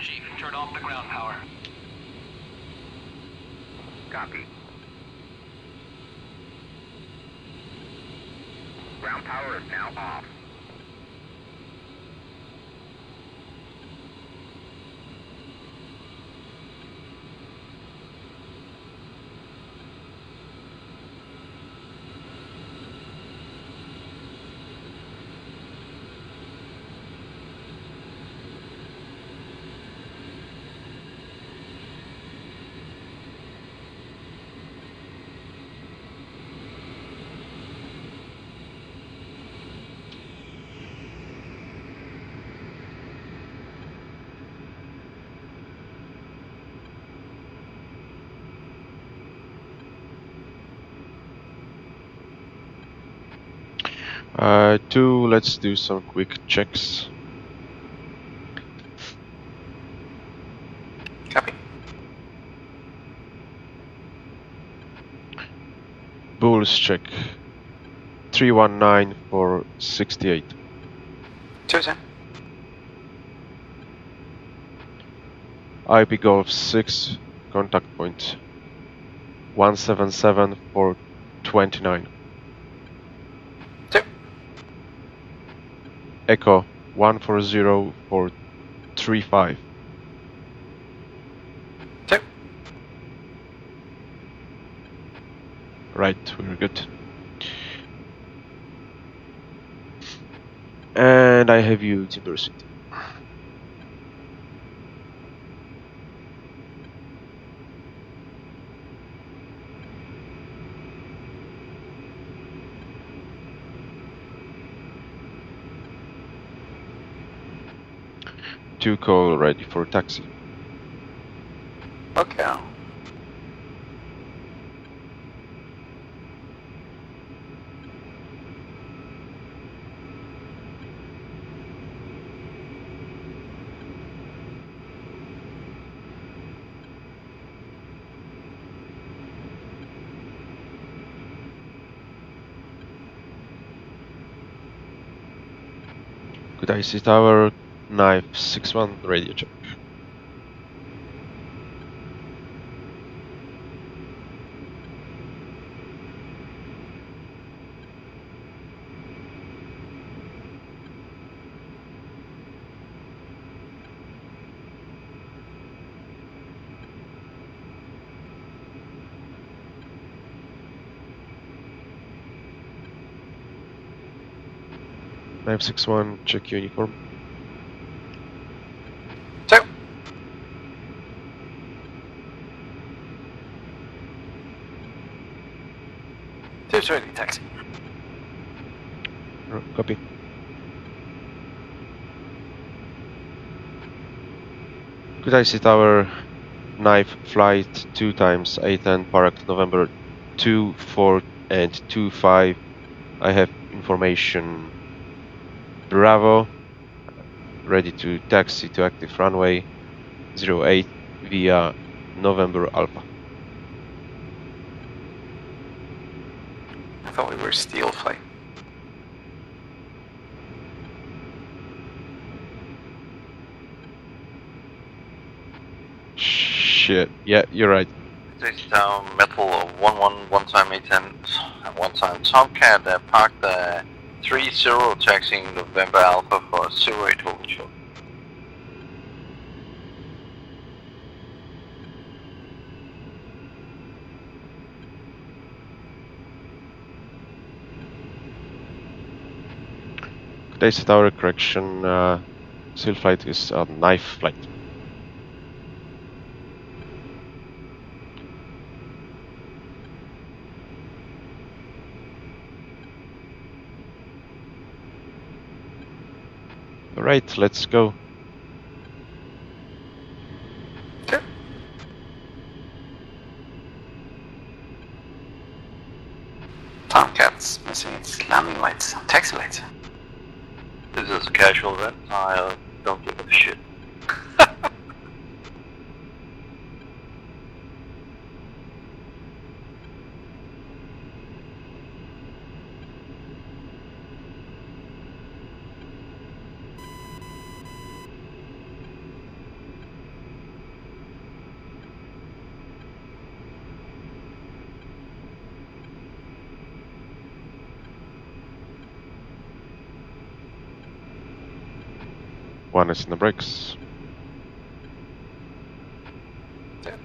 Chief, turn off the ground power. Copy. Ground power is now off. Let's do some quick checks. Copy. Bulls check. 319 for 68. 210. IP Golf 6, contact point 177 for 29. 2. Echo 140 for 35. 2. Right, we're good. And I have you, Timber City. Two call ready for taxi. Okay. Good IC tower, knife 61, radio check. Knife 61, check uniform. 2. Two's ready, taxi. Copy. Good IC tower, knife flight 2 times 810 Park November 2, 4 and 25. I have information. Bravo, ready to taxi to active runway 08 via November Alpha. I thought we were steel flight. Shit, yeah, you're right. Taxi down metal 11 1 time 810 and 1 time Tomcat parked 30 taxiing November Alpha for 08 holding short. Today's tower correction, seal flight is a knife flight. Alright, let's go. Okay. Tomcat's missing its landing lights, taxi lights. This is a casual event, I don't give a shit. One is in the brakes. Yeah.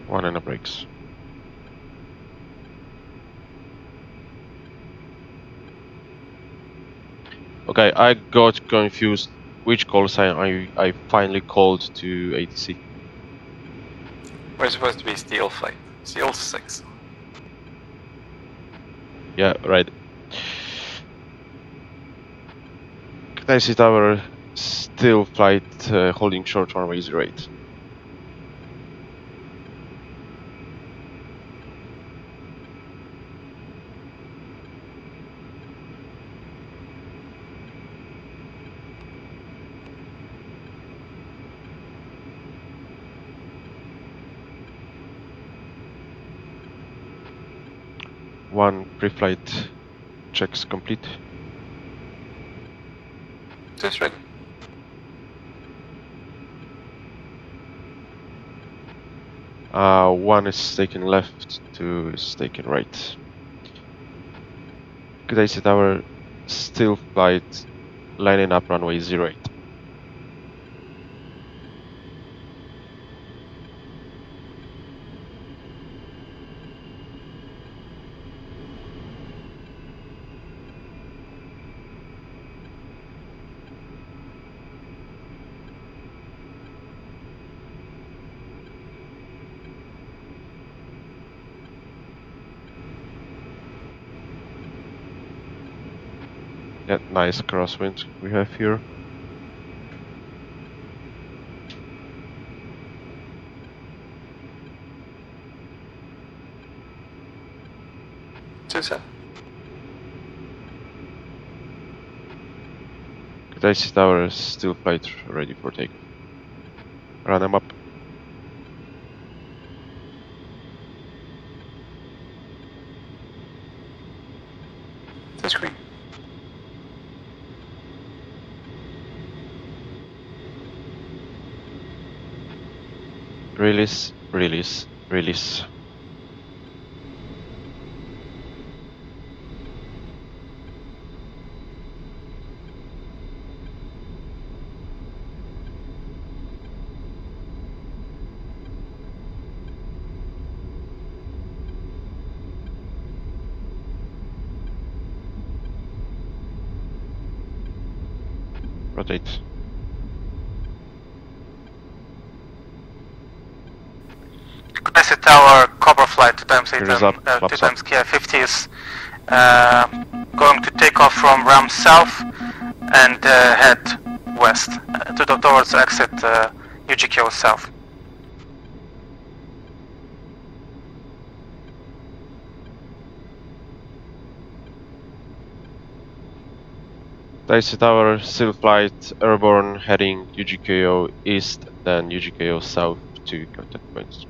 One in the brakes. Okay, I got confused which call sign I finally called to ATC. We're supposed to be steel flight. Steel 6. Yeah, right. Kutaisi Tower, still flight, holding short runway 08. One pre-flight checks complete. Just ready. One is taken left, two is taken right. Kutaisi Tower, still flight, lining up runway 08. Yeah, nice crosswind we have here. Just Kutaisi Tower, still flight, ready for takeoff. Run them up. screen. Release, release, release. Rotate. Kutaisi Tower, Cobra Flight 2 times 8 Here is and up, 2 flaps times Kia 50 is going to take off from Ram South and head west towards exit UGKO South. Kutaisi Tower, still flight, airborne, heading UGKO east, then UGKO south to contact points.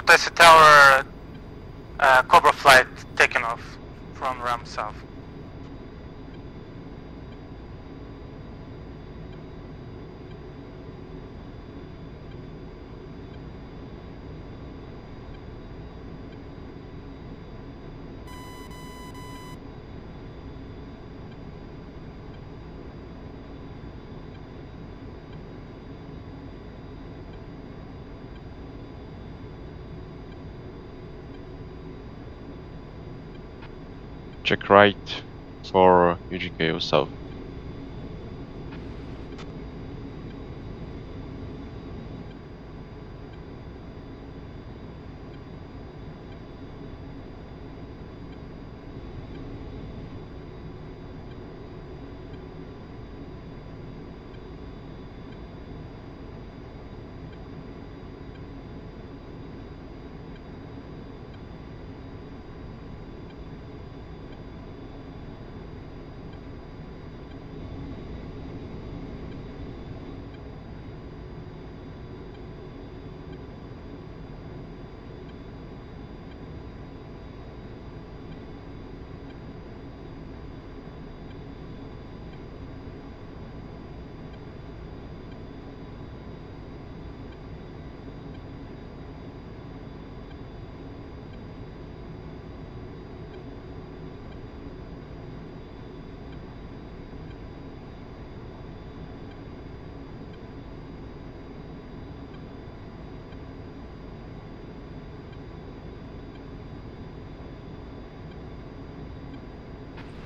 Kutaisi Tower, Cobra flight taking off from Ram South. Check right for UGKO South.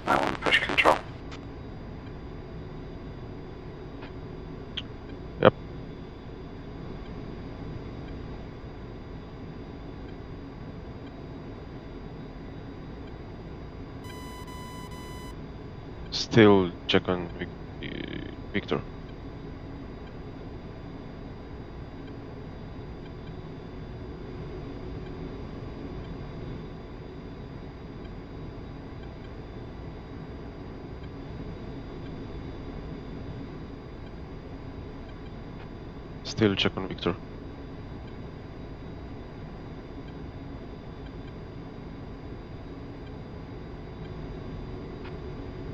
I want to push control. Yep. Still check on Victor. Still check on Victor.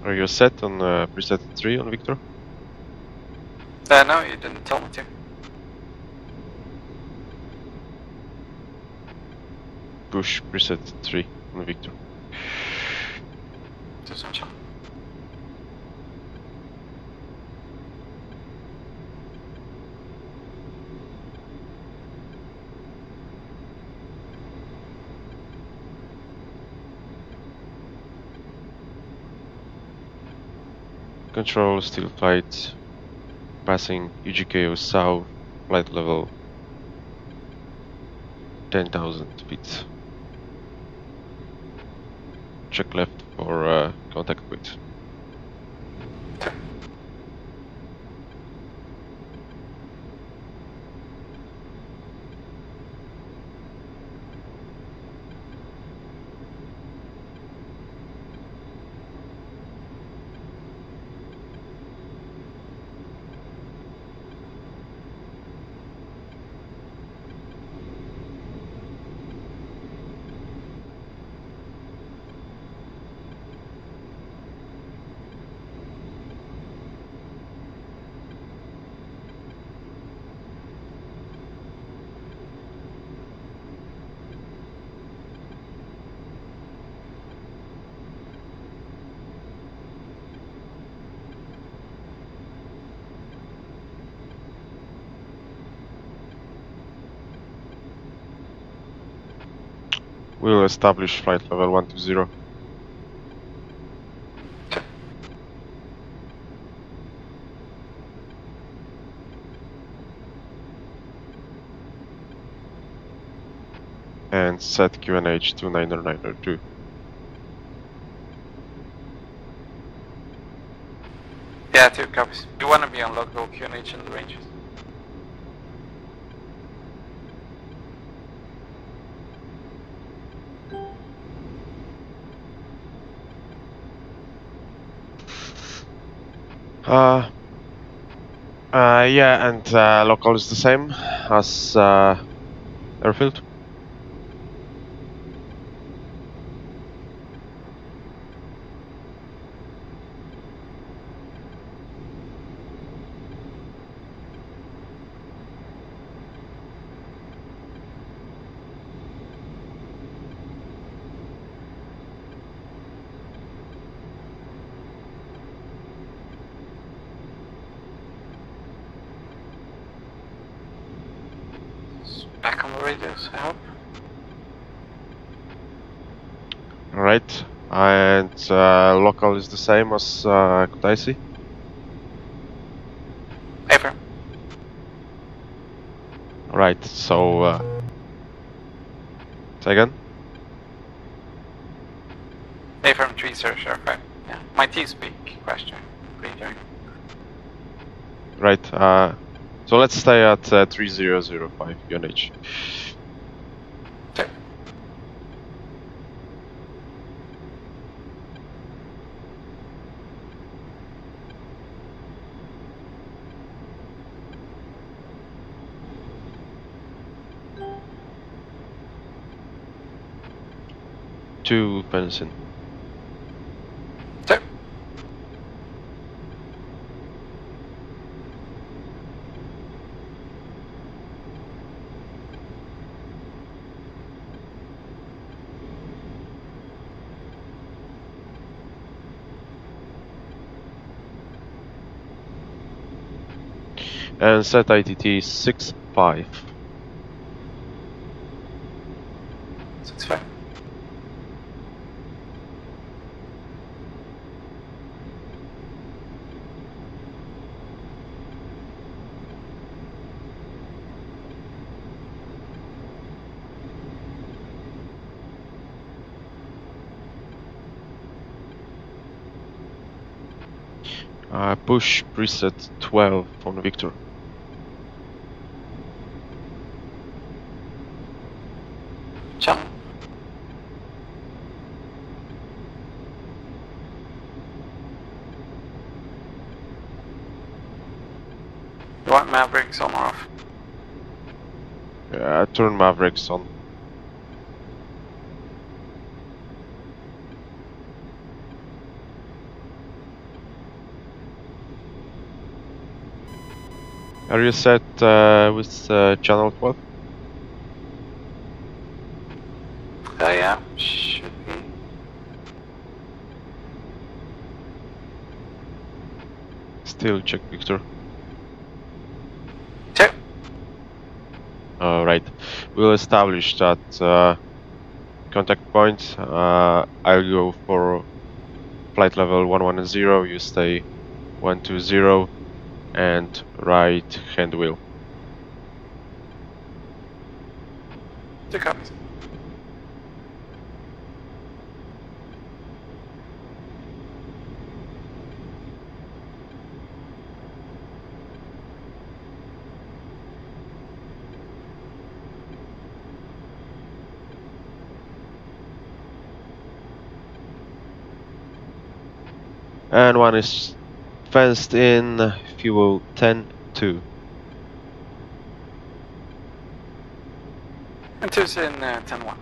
Are you set on preset 3 on Victor? No, you didn't tell me to. Push preset 3 on Victor. Do some check. Control, still flight, passing UGKO South, flight level 10,000 feet. Check left for contact with. We'll establish flight level 120. And set QNH to 90902. Yeah, 2 copies. You want to be on local QNH in the ranges. Yeah, and local is the same as airfield. radios, I hope. Alright, and local is the same as Kutaisi? Affirm. Right, so say again? Affirm 3005. Yeah. My T-speak question. Reading. Right, so let's stay at 3005 UNH. Okay. To Benson. Okay. And set ITT 65. 65. Push preset 12 on Victor. Channel. You want Mavericks on or off? Turn Mavericks on. Are you set with channel 12? Yeah, should be. Still check Victor. Okay. Right, we'll establish that contact point. I'll go for flight level 110, you stay 120 and right hand wheel. 2 copies. And one is fenced in, fuel 10-2. And 2's in 10-1.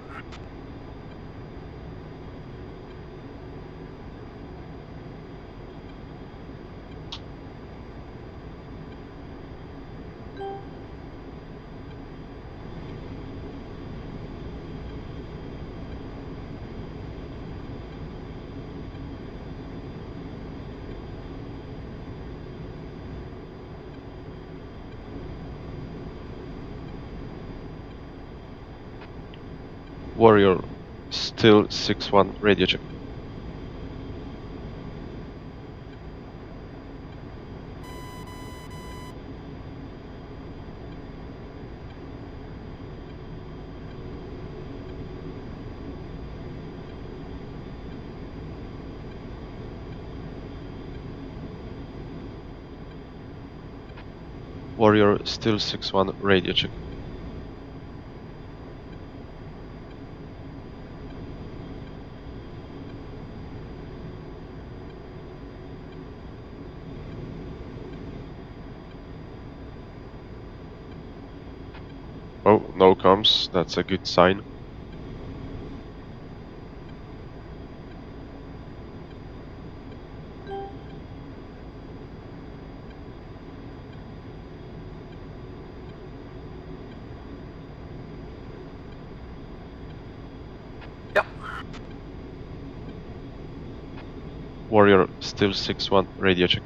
Warrior, still 6-1, radio check. Warrior, still 6-1, radio check. Oh, no comms, that's a good sign. Yep. Warrior, still 6-1, radio check.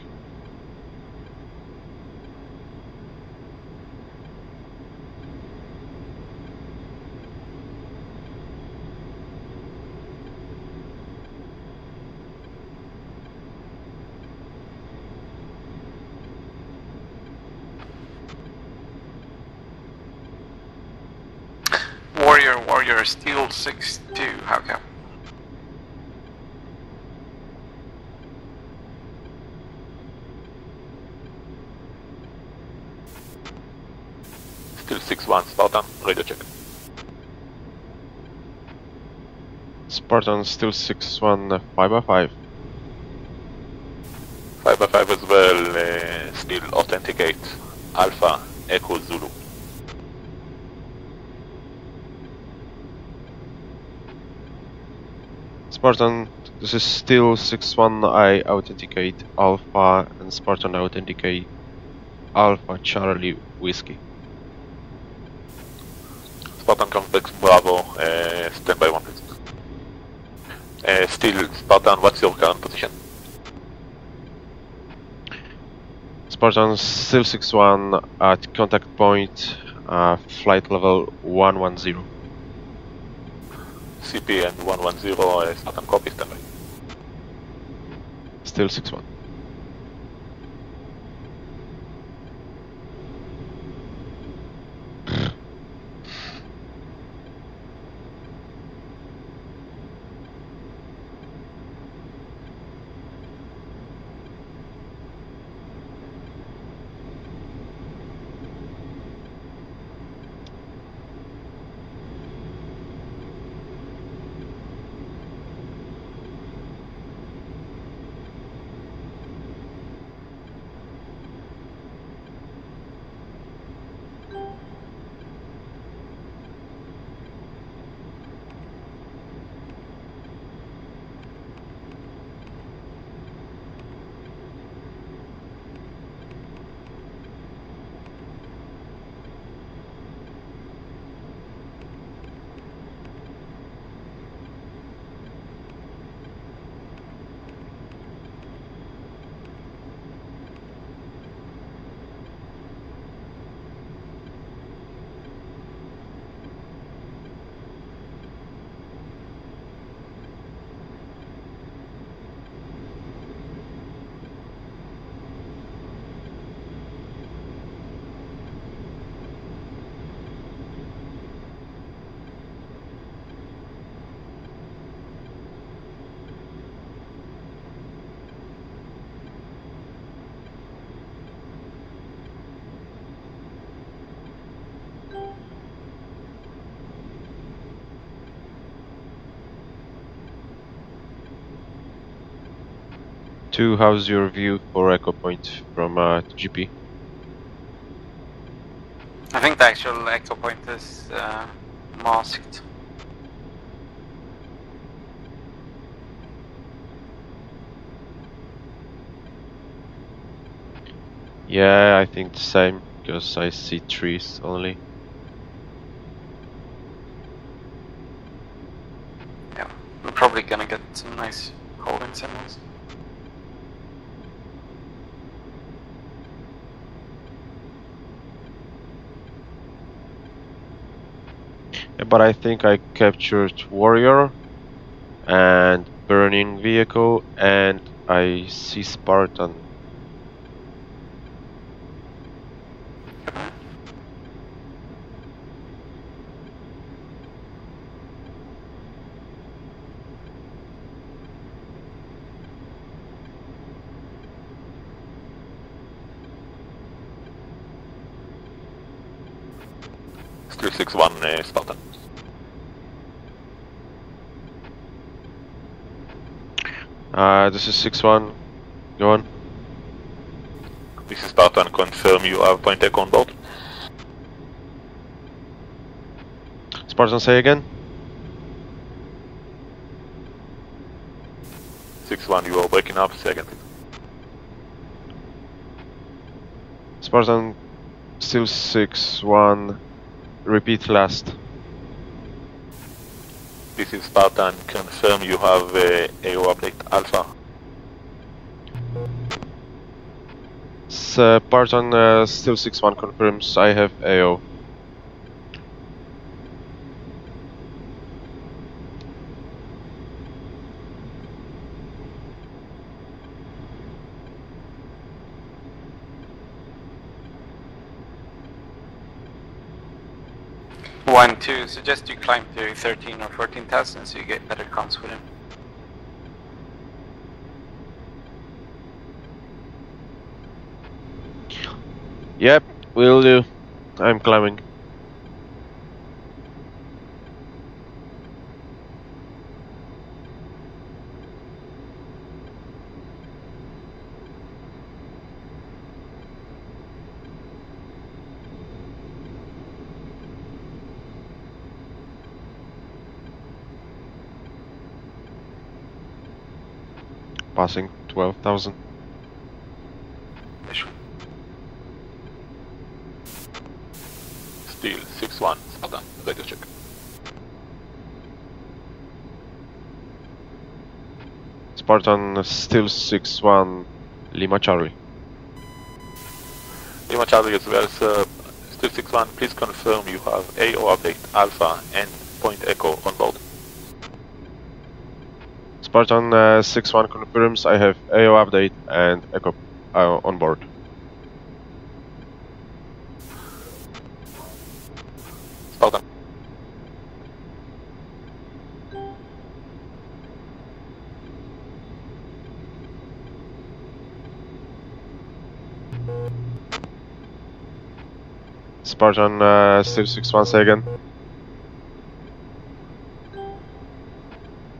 Warrior, Steel 6-2, how come? Still 6-1, Spartan, radio check. Spartan still 6-1, 5x5. 5x5 as well, still authenticate, Alpha, Echo, Zulu. Spartan, this is still 6-1, I authenticate Alpha, and Spartan authenticate Alpha Charlie Whiskey. Spartan complex Bravo, stand by 1 please. Still, Spartan, what's your current position? Spartan still 6-1 at contact point, flight level 110. CP and 110, Spartan copy, stand by. Still 6-1. Two, how's your view for Echo Point from GP? I think the actual echo point is masked. Yeah, I think the same, because I see trees only. Yeah, we're probably gonna get some nice holding signals. Yeah, but I think I captured Warrior and Burning Vehicle, and I see Spartan. Still 6-1, Spartan. This is 6-1. Go on. This is Spartan, confirm you have point echo on board. Spartan, say again. 6-1, you are breaking up, say again please. Spartan, still 6-1. Repeat last. This is Spartan, confirm you have AO update Alpha. Spartan, still 6-1 confirms I have AO. 1, 2, suggest you climb to 13 or 14,000 so you get better comms with him. Yep, will do. I'm climbing. Passing 12,000. Still 6-1, Spartan, radio check. Spartan still 6-1, Lima Charlie. Lima Charlie as well, sir. Still 6-1, please confirm you have AO update, Alpha and Point Echo on board. Spartan 6-1 confirms I have AO update and Echo on board. Spartan. Spartan still 6-1, say again.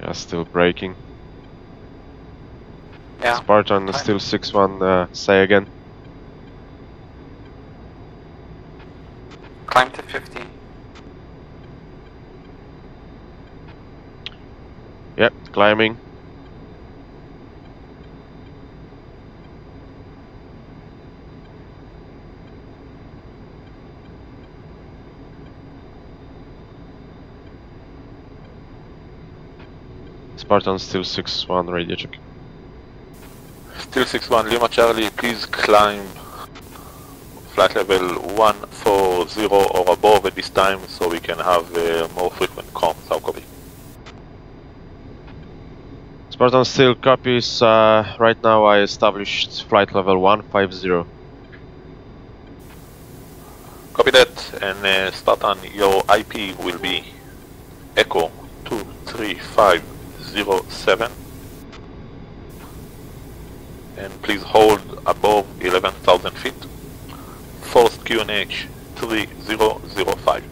Yeah, still braking. Yeah. Spartan Fine. still 6-1, say again. Climb to 15. Yep, climbing. Spartan still 6-1, radio check. Still 6-1, Lima Charlie, please climb flight level 140 or above at this time so we can have more frequent comms. How copy? Spartan still copies. Right now I established flight level 150. Copy that, and Spartan, your IP will be Echo 23507. And please hold above 11,000 feet. Forced QNH 3005.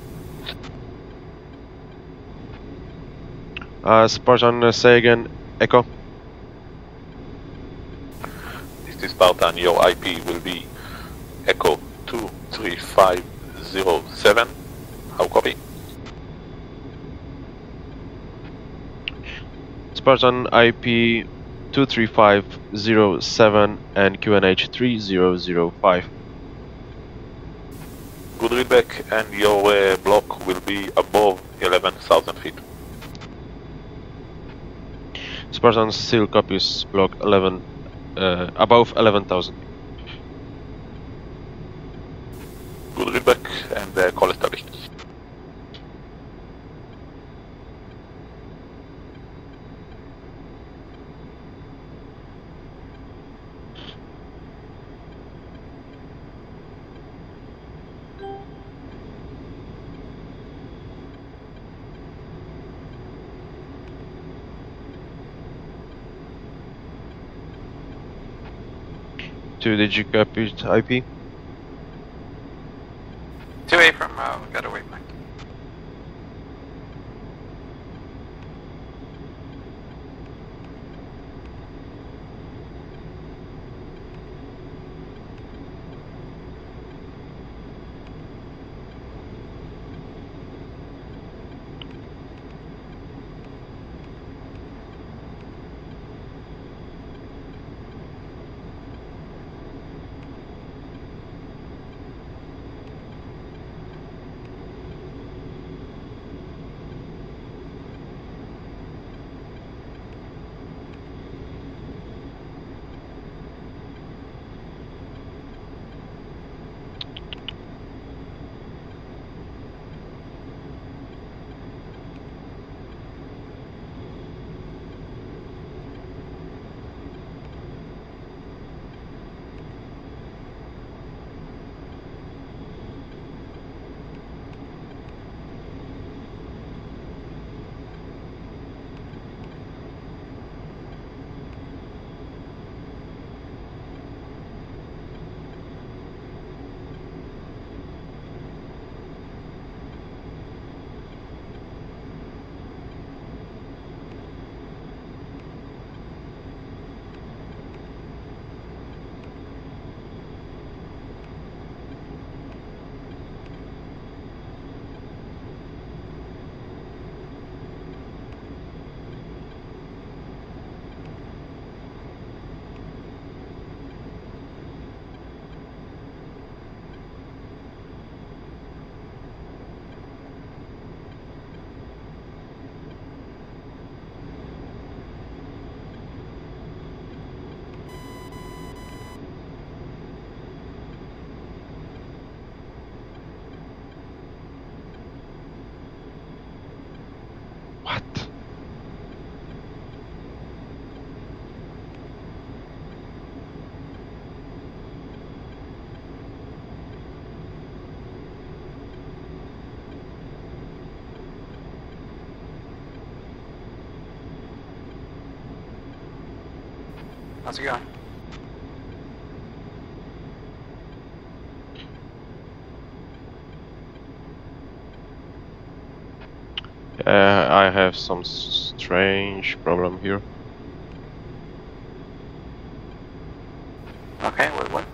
Spartan, say again, Echo. This is Spartan, your IP will be Echo 23507. How copy? Spartan IP 23507 and QNH 3005. Good readback, and your block will be above 11,000 feet. Spartan still copies block 11, above 11,000. Good readback, and call established. Did you copy IP? 2A from, we got a waypoint. How's it going? I have some strange problem here. Okay, what?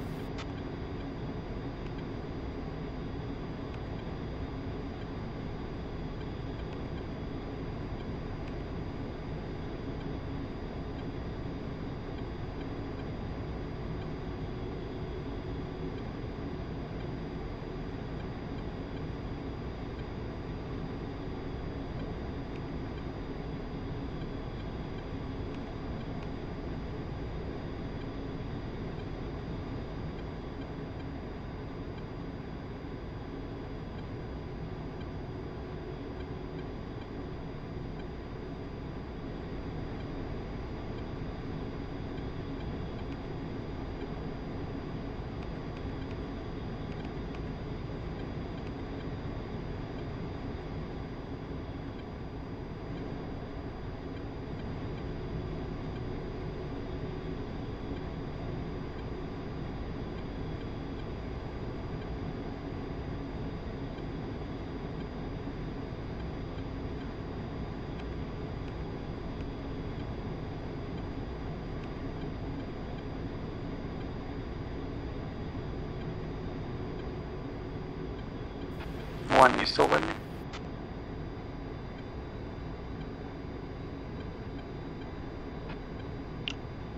One, you still with me?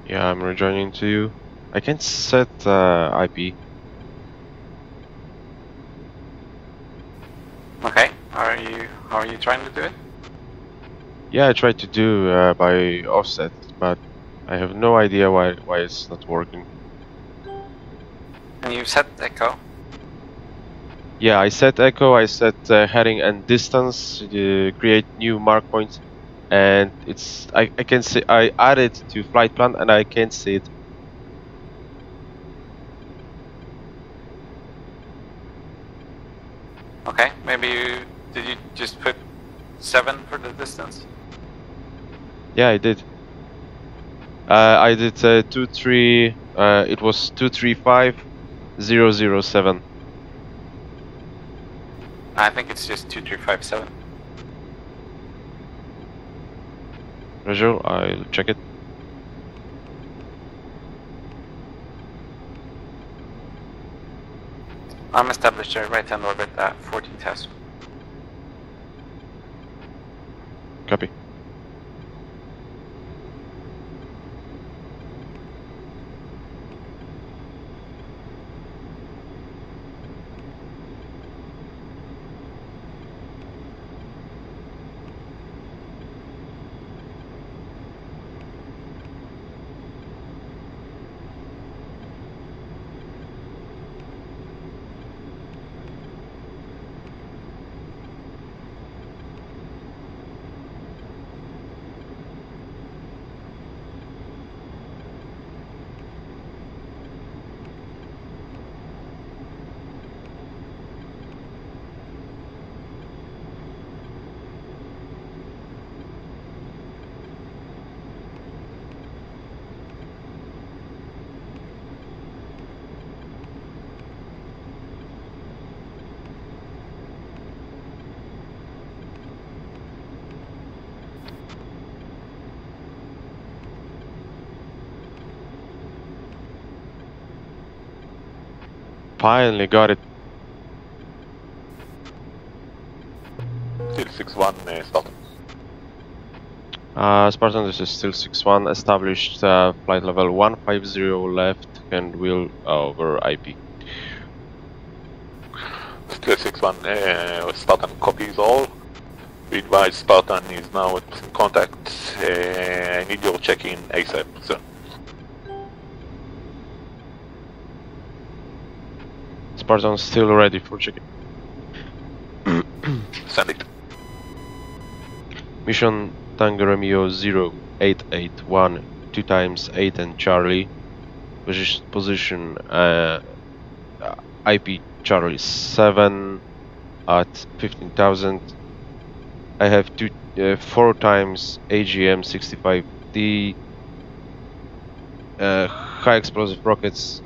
Yeah, I'm rejoining to you. I can set IP. Okay. How are you trying to do it? Yeah, I tried to do by offset, but I have no idea why it's not working. And you set echo. Yeah, I set echo, I set heading and distance, create new mark points, and it's I can see I added to flight plan and I can't see it. Okay. Maybe did you just put 7 for the distance? Yeah, I did. I did 23. It was 235007. I think it's just 2357. Roger, I'll check it. I'm established a right-hand orbit at 14 test. Copy. Finally got it. Still 6-1, Spartan. Spartan, this is still 6-1, established flight level 150 left and wheel over IP. Still 6-1, Spartan copies all. We advise Spartan is now in contact. I need your check-in ASAP, sir. Spartan still ready for check-in. Send it. Mission Tango Romeo 0881 2 times 8 and Charlie. Position IP Charlie 7 at 15,000. I have 4 times AGM 65D high explosive rockets,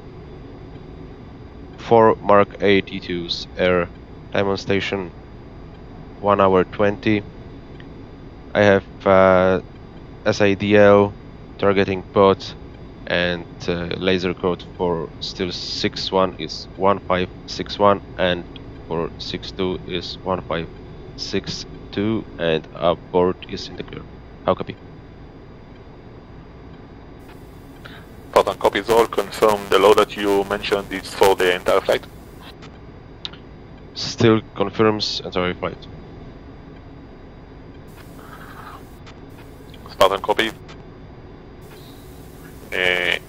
4 Mark 8 E2s air. Time on station 1 hour 20. I have SIDL, targeting pod, and laser code for still 6-1 is 1561, and for 6-2 is 1562, and abort is in the clear. How copy? Spartan copies all. Confirm the load that you mentioned is for the entire flight. Still confirms entire flight. Spartan copy.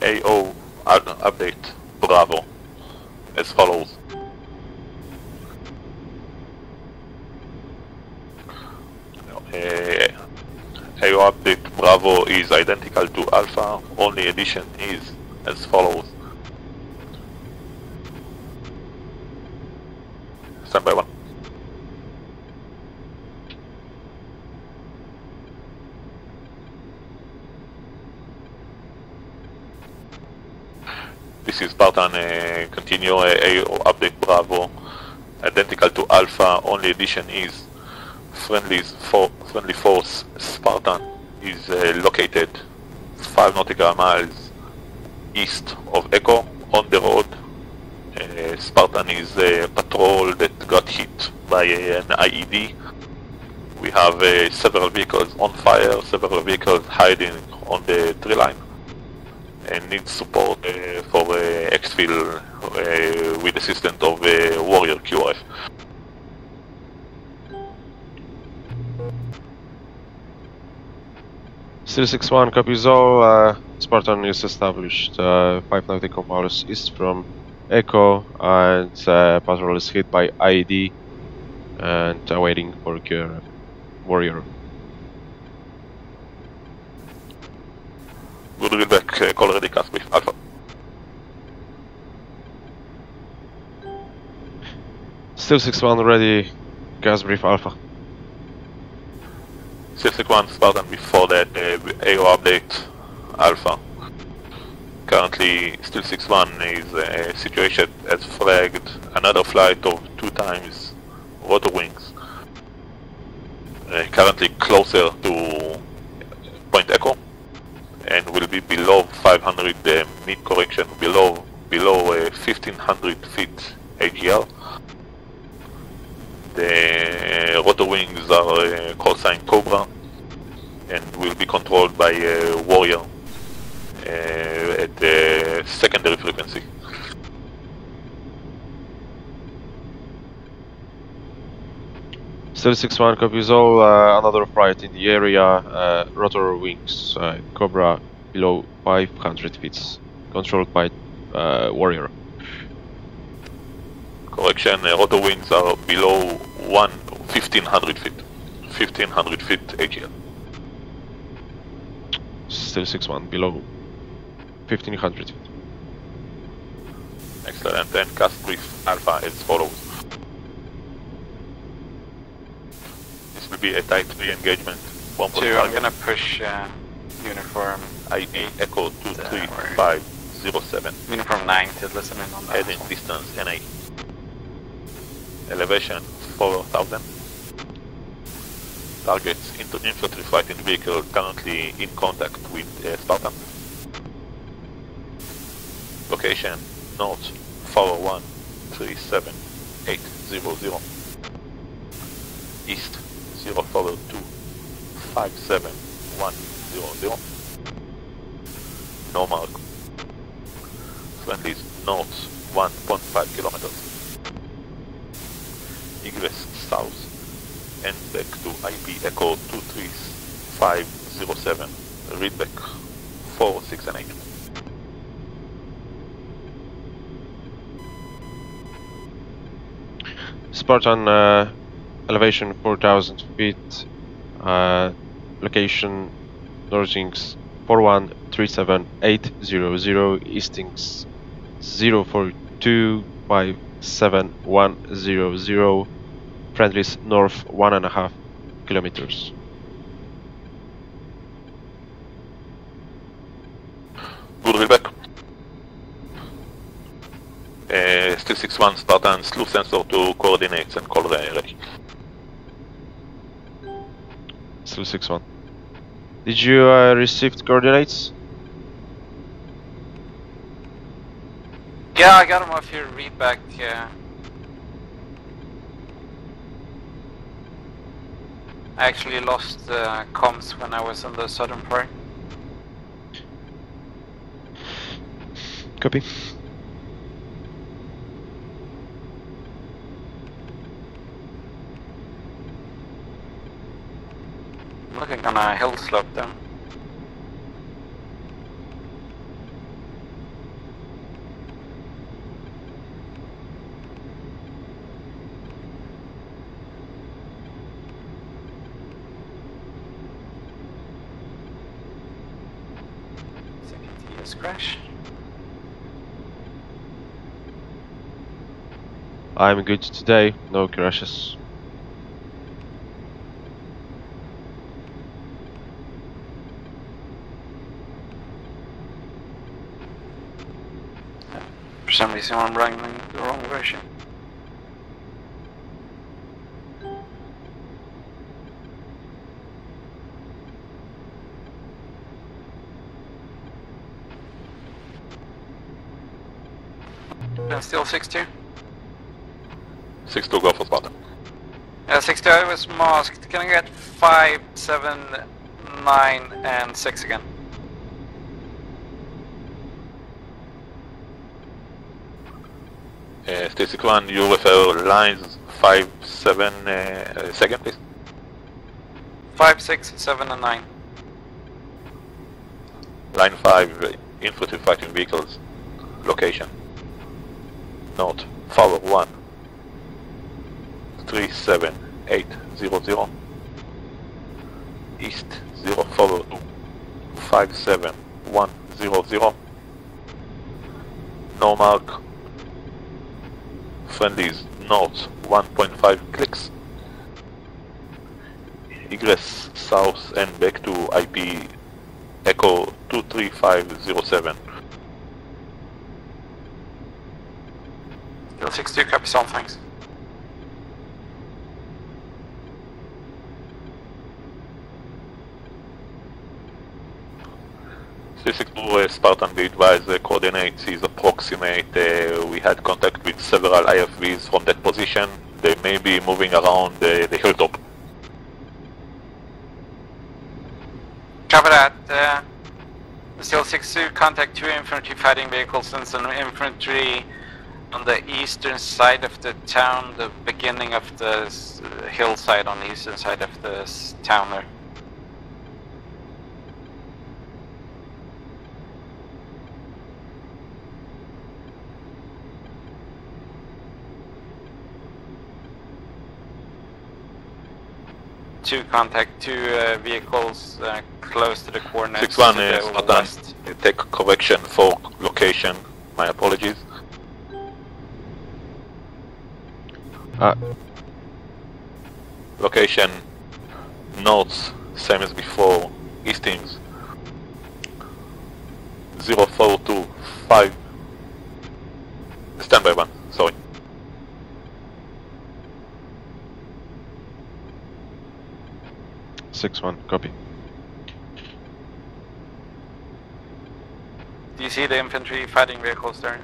AO update Bravo as follows. AO update Bravo is identical to Alpha, only addition is as follows. Stand by 1. This is Spartan, continue AO update Bravo, identical to Alpha, only addition is friendly force Spartan is located 5 nautical miles east of Echo on the road. Spartan is a patrol that got hit by an IED. We have several vehicles on fire, several vehicles hiding on the tree line, and needs support for exfil with assistance of Warrior QRF. Still 6-1, copies all. Spartan is established 5 nautical miles east from Echo, and patrol is hit by IED and awaiting for cure. Warrior. Good read back, call ready, CAS brief, Alpha. Still 6-1 ready, CAS brief Alpha. 661 Spartan before that, AO update Alpha. Currently, still 61 is situated as flagged another flight of 2 times rotor wings. Currently closer to Point Echo, and will be below 500 mid correction, below 1500 feet AGL. The rotor wings are call sign Cobra and will be controlled by Warrior at the secondary frequency. Still 6-1, copies all. Another flight in the area. Rotor wings Cobra below 500 feet, controlled by Warrior. Correction, rotor wings are below 1500 feet. 1500 feet AGL. Still 6-1, below 1500 feet. Excellent, and CAS brief Alpha as follows. This will be a type 3 engagement. 2, I'm gonna push uniform ID Echo 23507. uniform 9 to listen in on that. Heading distance NA. Elevation 4000. Targets into infantry fighting vehicle currently in contact with Spartan. Location north 4137800. East 04257100. No mark. Friendlies north 1.5 kilometers. Egress south and back to IP Echo 23507. Read back 4, 6 and 8. Spartan, elevation 4000 feet, location Northings 4137800, Eastings 04257100, friendlies north 1.5 kilometers. Good, read back. 361 Spartan, slew sensor to coordinates and call ready. Still 6-1. Did you receive coordinates? Yeah, I got him off your read back. Yeah. I actually lost comms when I was on the southern part. Copy. Looking on a hill slope there. Second TS crash. I'm good today, no crashes. For some reason I'm running the wrong version. And still 6-2? 6-2, go for Spartan. 6-2, I was masked. Can I get 5, 7, 9 and 6 again? Stacy 1, you refer lines 5, 7, second please. 5, 6, 7 and 9. Line 5, infantry fighting vehicles, location. North, forward 1, 37800. East, 0, forward 2, 57100. No mark. Friendlies, north, 1.5 clicks. Egress south and back to IP Echo 23507. Still 6-2, copy all, thanks. Spartan be advised the coordinates is approximate. We had contact with several IFVs from that position. They may be moving around the hilltop. Cover that. Still 6-2, contact 2 infantry fighting vehicles and some infantry on the eastern side of the town, the beginning of the hillside on the eastern side of the town there. To contact 2 vehicles close to the coordinates. 6-1 Spartan, take correction for location. My apologies. Location north, same as before, eastings 0425. Standby 1, sorry. 6-1, copy. Do you see the infantry fighting vehicles there?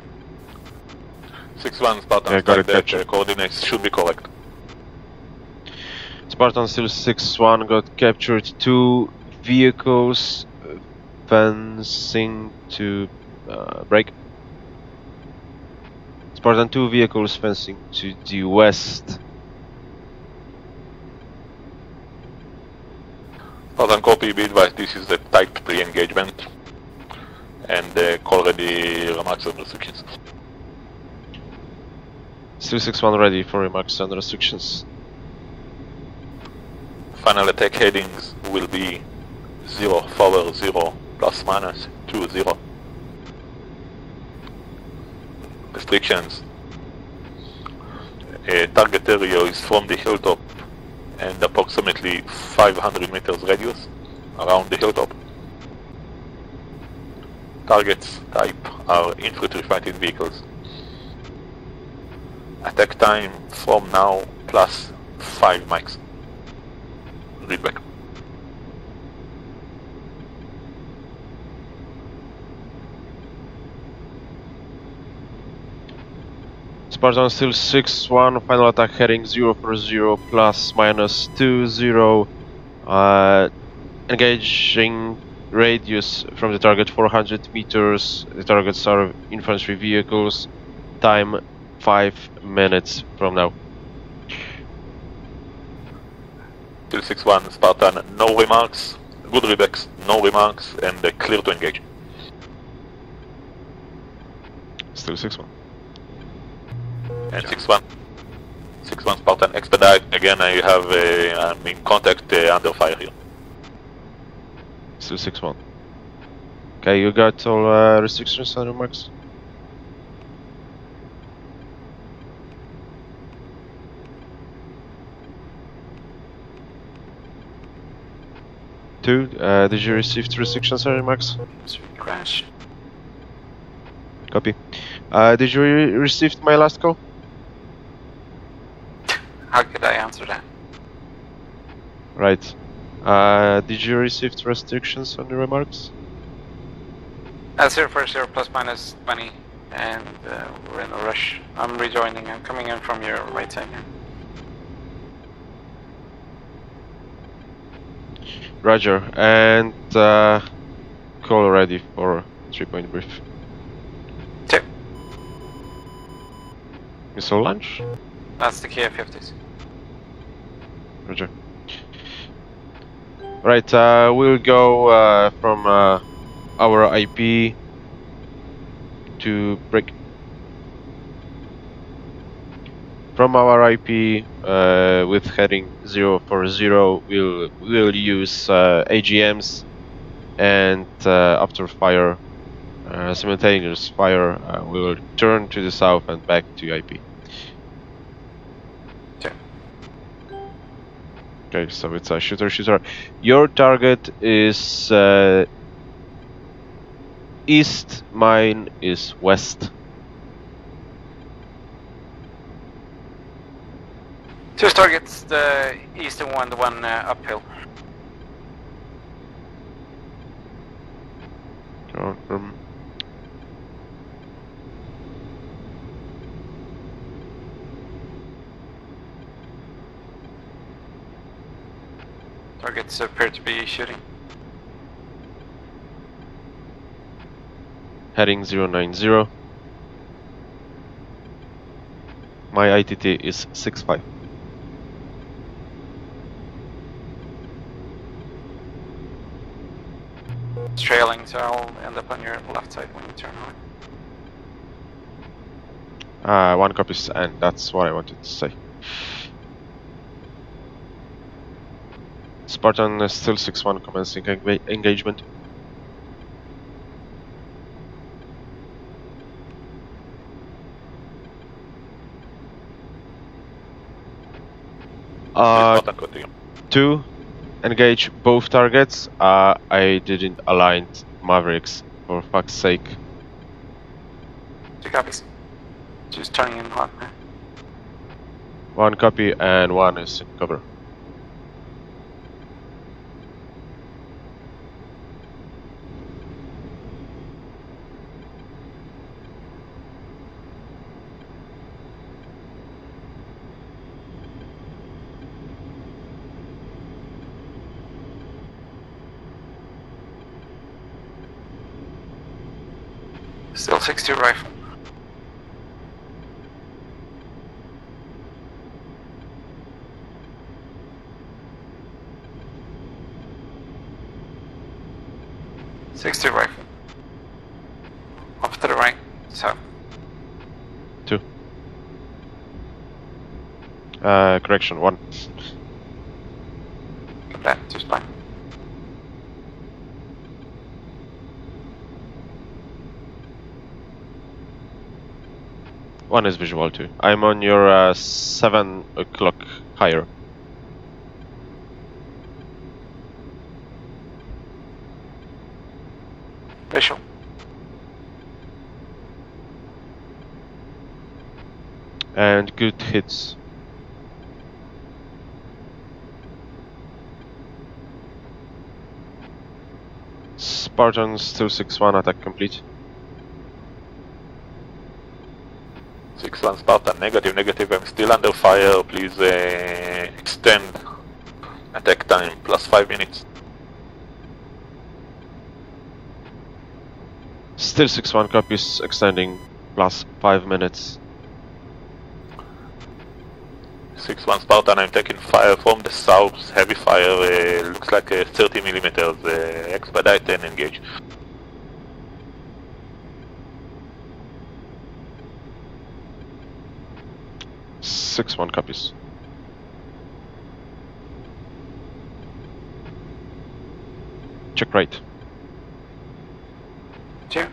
6-1 Spartan, Yeah, got it, that captured. coordinates should be correct. Spartan still 6-1, got captured 2 vehicles, fencing to break. Spartan 2 vehicles fencing to the west. Spartan copy, be advised this is a tight pre-engagement and call ready remarks and restrictions. Still 6-1 ready for remarks and restrictions. Final attack headings will be 040 plus minus 20. Restrictions. Target area is from the hilltop and approximately 500 meters radius around the hilltop. Targets type are infantry fighting vehicles. Attack time from now plus 5 mics. Read back. Spartan still 6-1, final attack heading 040 plus minus 20. Engaging radius from the target 400 meters. The targets are infantry vehicles. Time 5 minutes from now. Still 6-1, Spartan, no remarks. Good rebacks, no remarks, and clear to engage. Still 6-1. And 6-1. 6-1 Spartan, expedite. Again, I have I'm in contact under fire here. Still 6-1. Okay, you got all restrictions and remarks? Two, did you receive the restrictions and remarks? Crash. Copy. Did you receive my last call? How could I answer that? Right. Did you receive the restrictions on the remarks? 040 plus minus 20, and we're in a rush. I'm rejoining. I'm coming in from your right side here. Roger. And call ready for 3-point brief. 2. Missile launch? That's the KF-50s. Roger. Right, we'll go from our IP to break. From our IP with heading 040, we'll use AGMs and after fire, simultaneous fire, we will turn to the south and back to IP. Okay, so it's a shooter. Your target is east, mine is west. Two targets, the eastern one, the one uphill. Confirm. Targets appear to be shooting. Heading 090. My ITT is 65. It's trailing, so I'll end up on your left side when you turn on. One copies, and that's what I wanted to say. Spartan is still 6-1, commencing engagement. Spartan, continue. 2, engage both targets. I didn't align Mavericks, for fuck's sake. 2 copies. Just turning in hot now. 1 copy and 1 is in cover. Still 6-2 rifle. .62 rifle. Off to the right, south. 2. Correction, 1. Got that, 2 spine. One is visual too. I'm on your 7 o'clock higher. Visual. and good hits. Spartan still 6-1, attack complete. 6-1 Spartan, negative, negative, I'm still under fire, please extend attack time, plus 5 minutes. Still 6-1, copies, extending, plus 5 minutes. 6-1 Spartan, I'm taking fire from the south, heavy fire, looks like 30 millimeters, expedite and engage. Six one copies. Check right. 2.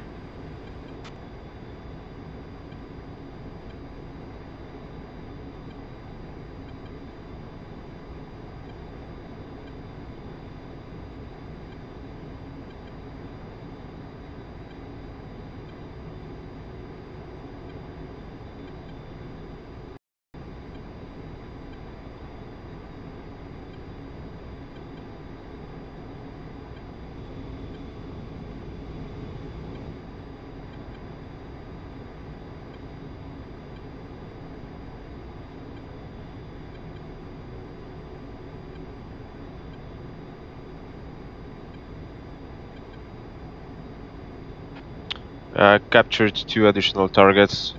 Captured 2 additional targets.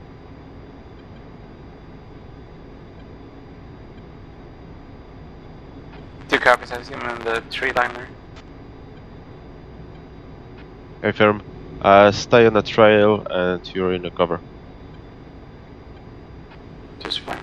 Two copies, I see him in the tree line there. Affirm. Stay on the trail and you're in the cover. Just fine.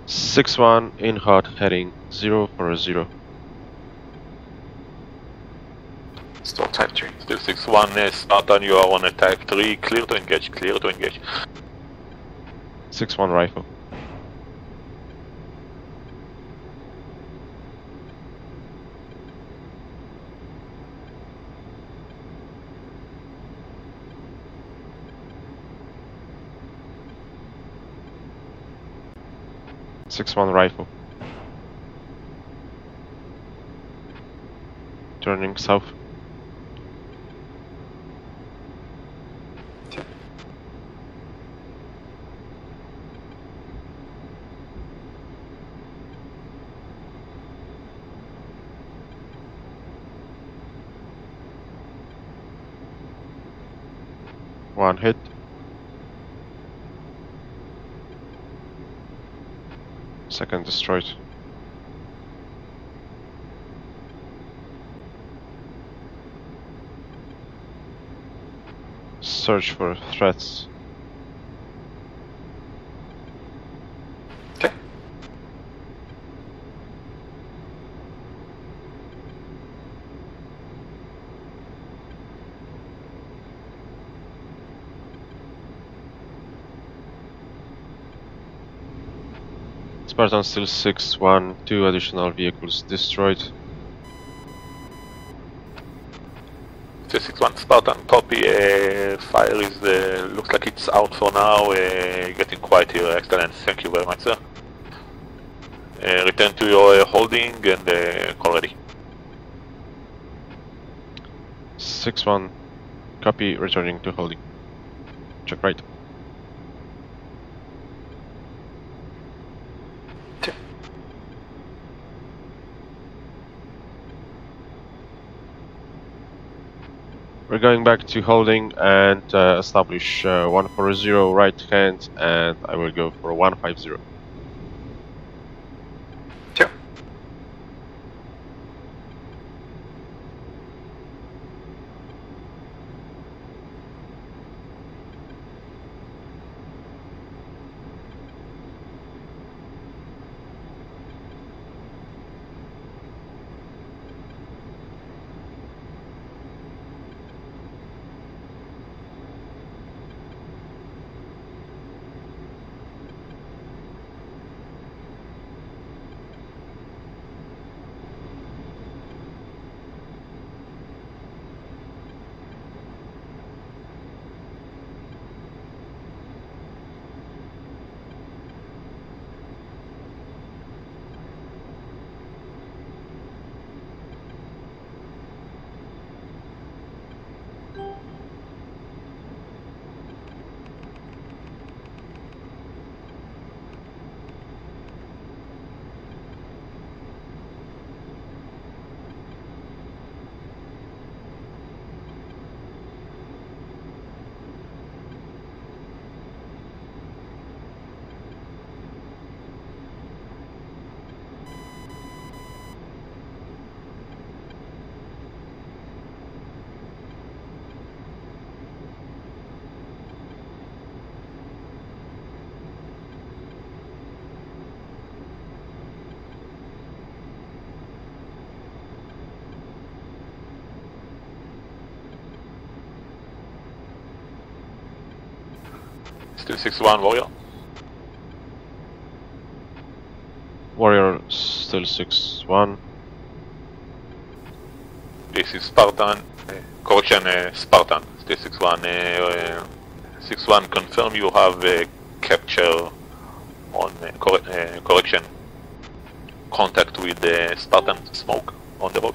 Six one in hot, heading 040. Still type 3. Still 6-1 Spartan, you are on attack 3, clear to engage, clear to engage. 6-1 rifle. .61 rifle. Turning south. One hit. Second destroyed. Search for threats. Okay. Spartan still 6-1, 2 additional vehicles destroyed. 6-1 Spartan, copy, fire is, looks like it's out for now, getting quiet here, excellent, thank you very much sir. Return to your holding and call ready. 6-1, copy, returning to holding. Check right. We're going back to holding and establish 140 right hand, and I will go for 150. 2. Still 6-1, Warrior. Warrior still 6-1. This is Spartan. Correction, Spartan. Still 6-1. 6-1, confirm you have capture on correction. Contact with Spartan smoke on the road.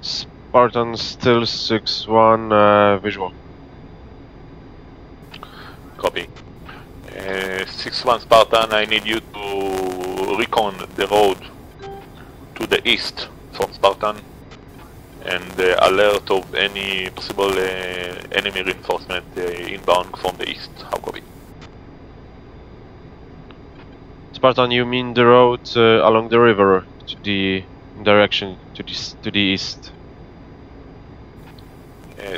Spartan still 6-1, visual. Copy. 6-1 Spartan, I need you to recon the road to the east from Spartan and alert of any possible enemy reinforcement inbound from the east. How copy? Spartan, you mean the road along the river to the direction to the east?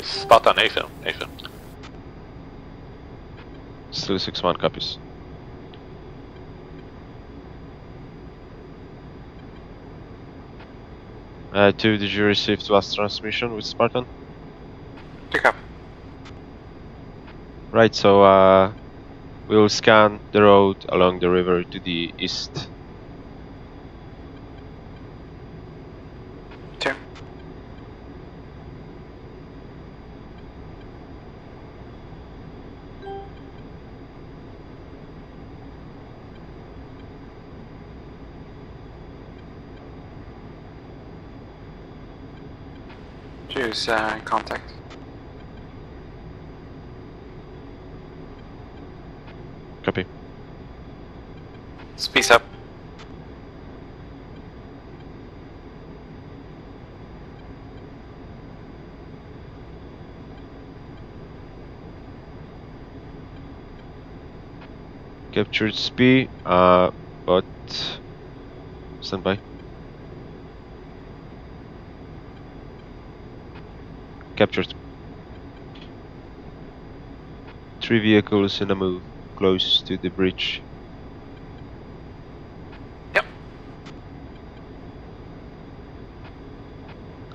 Spartan, affirm. Still 6-1 copies. Two, did you receive last transmission with Spartan? Pick up. Right, so we will scan the road along the river to the east. Two. Choose contact. Copy. Speed up. Captured SP, but stand by. Captured. 3 vehicles in a move close to the bridge. Yep.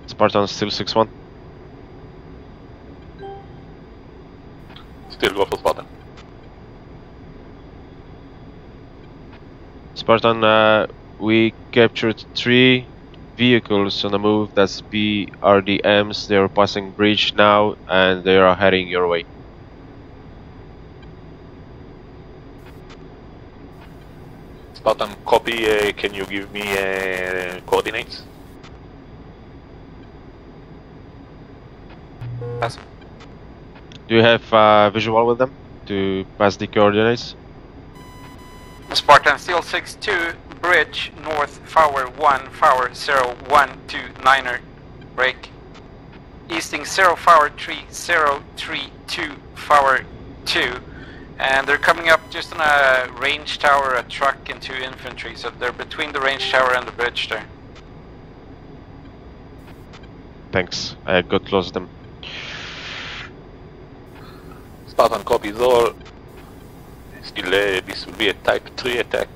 Spartan still 6-1. Still go for Spartan. Spartan, we captured 3 vehicles on the move. That's BRDMs. They are passing bridge now and they are heading your way. Spartan, copy. Can you give me coordinates? Pass. Do you have visual with them to pass the coordinates? Spartan Steel 6-2, bridge north, Fower 1, Fower 0-1-2-9er, break. Easting 0, Fower 3-0-3-2, Fower 2. And they're coming up just on a range tower, a truck and 2 infantry, so they're between the range tower and the bridge there. Thanks, I got close to them. Spartan copies all. Still, this will be a type 3 attack.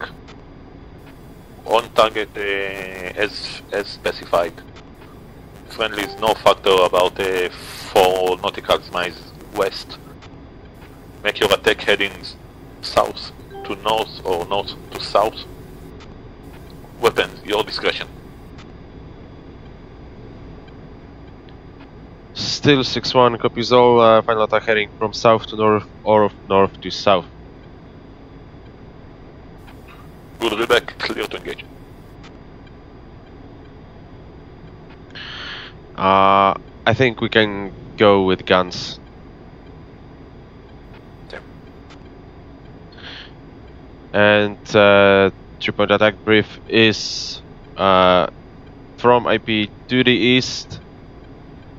On target as specified. Friendly is no factor about 4 nautical miles west. Make your attack heading south to north or north to south. Weapons, your discretion. Still 6-1, copies all. Final attack heading from south to north or north to south. Good, Rebecca, clear to engage. I think we can go with guns. Yep. And 3-point attack brief is from IP to the east,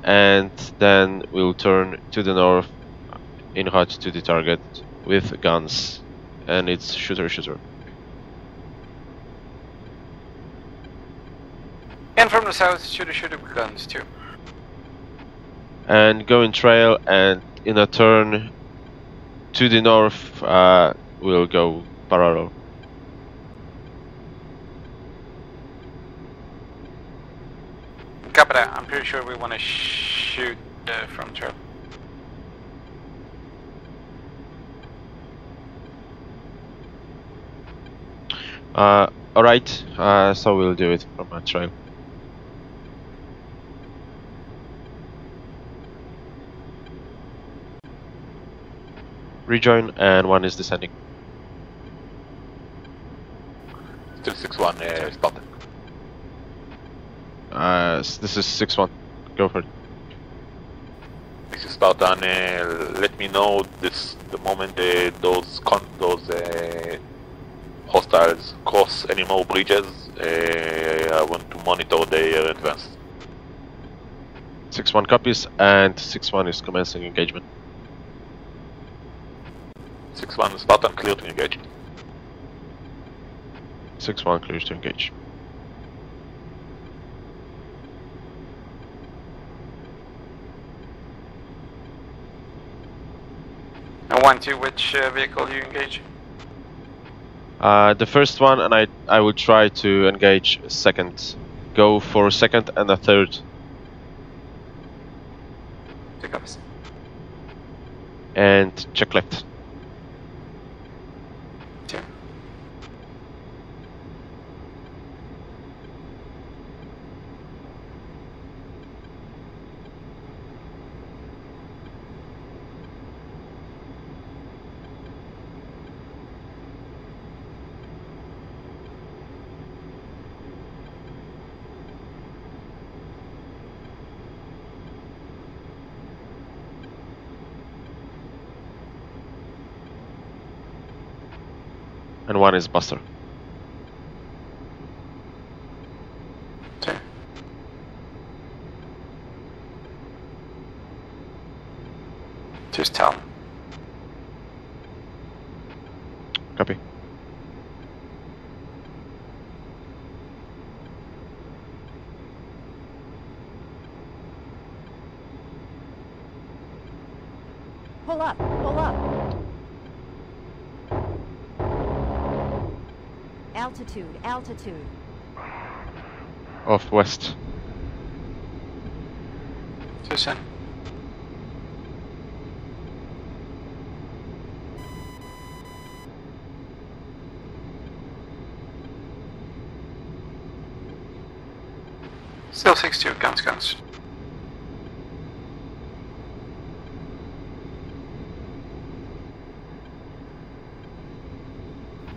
and then we'll turn to the north in hut to the target with guns, and it's shooter. And from the south, shooter with guns too. And go in trail, and in a turn to the north, we'll go parallel. Copy that. I'm pretty sure we want to shoot from trail. Alright, so we'll do it from a trail. Rejoin, and one is descending. Still 6-1, Spartan. This is 6-1. Go for it. This is Spartan. Let me know the moment those hostiles cross any more bridges. I want to monitor their advance. 6-1 copies, and 6-1 is commencing engagement. 6-1 Spartan, clear to engage. 6-1 clears to engage. And 1-2, which vehicle do you engage? The first one, and I will try to engage second. Go for second and a third. 2 copies. And check left. 2. And one is Buster. 2. Just tell them. Copy. Pull up, pull up. Altitude, altitude. Off west. Descend. Still 6-2, guns.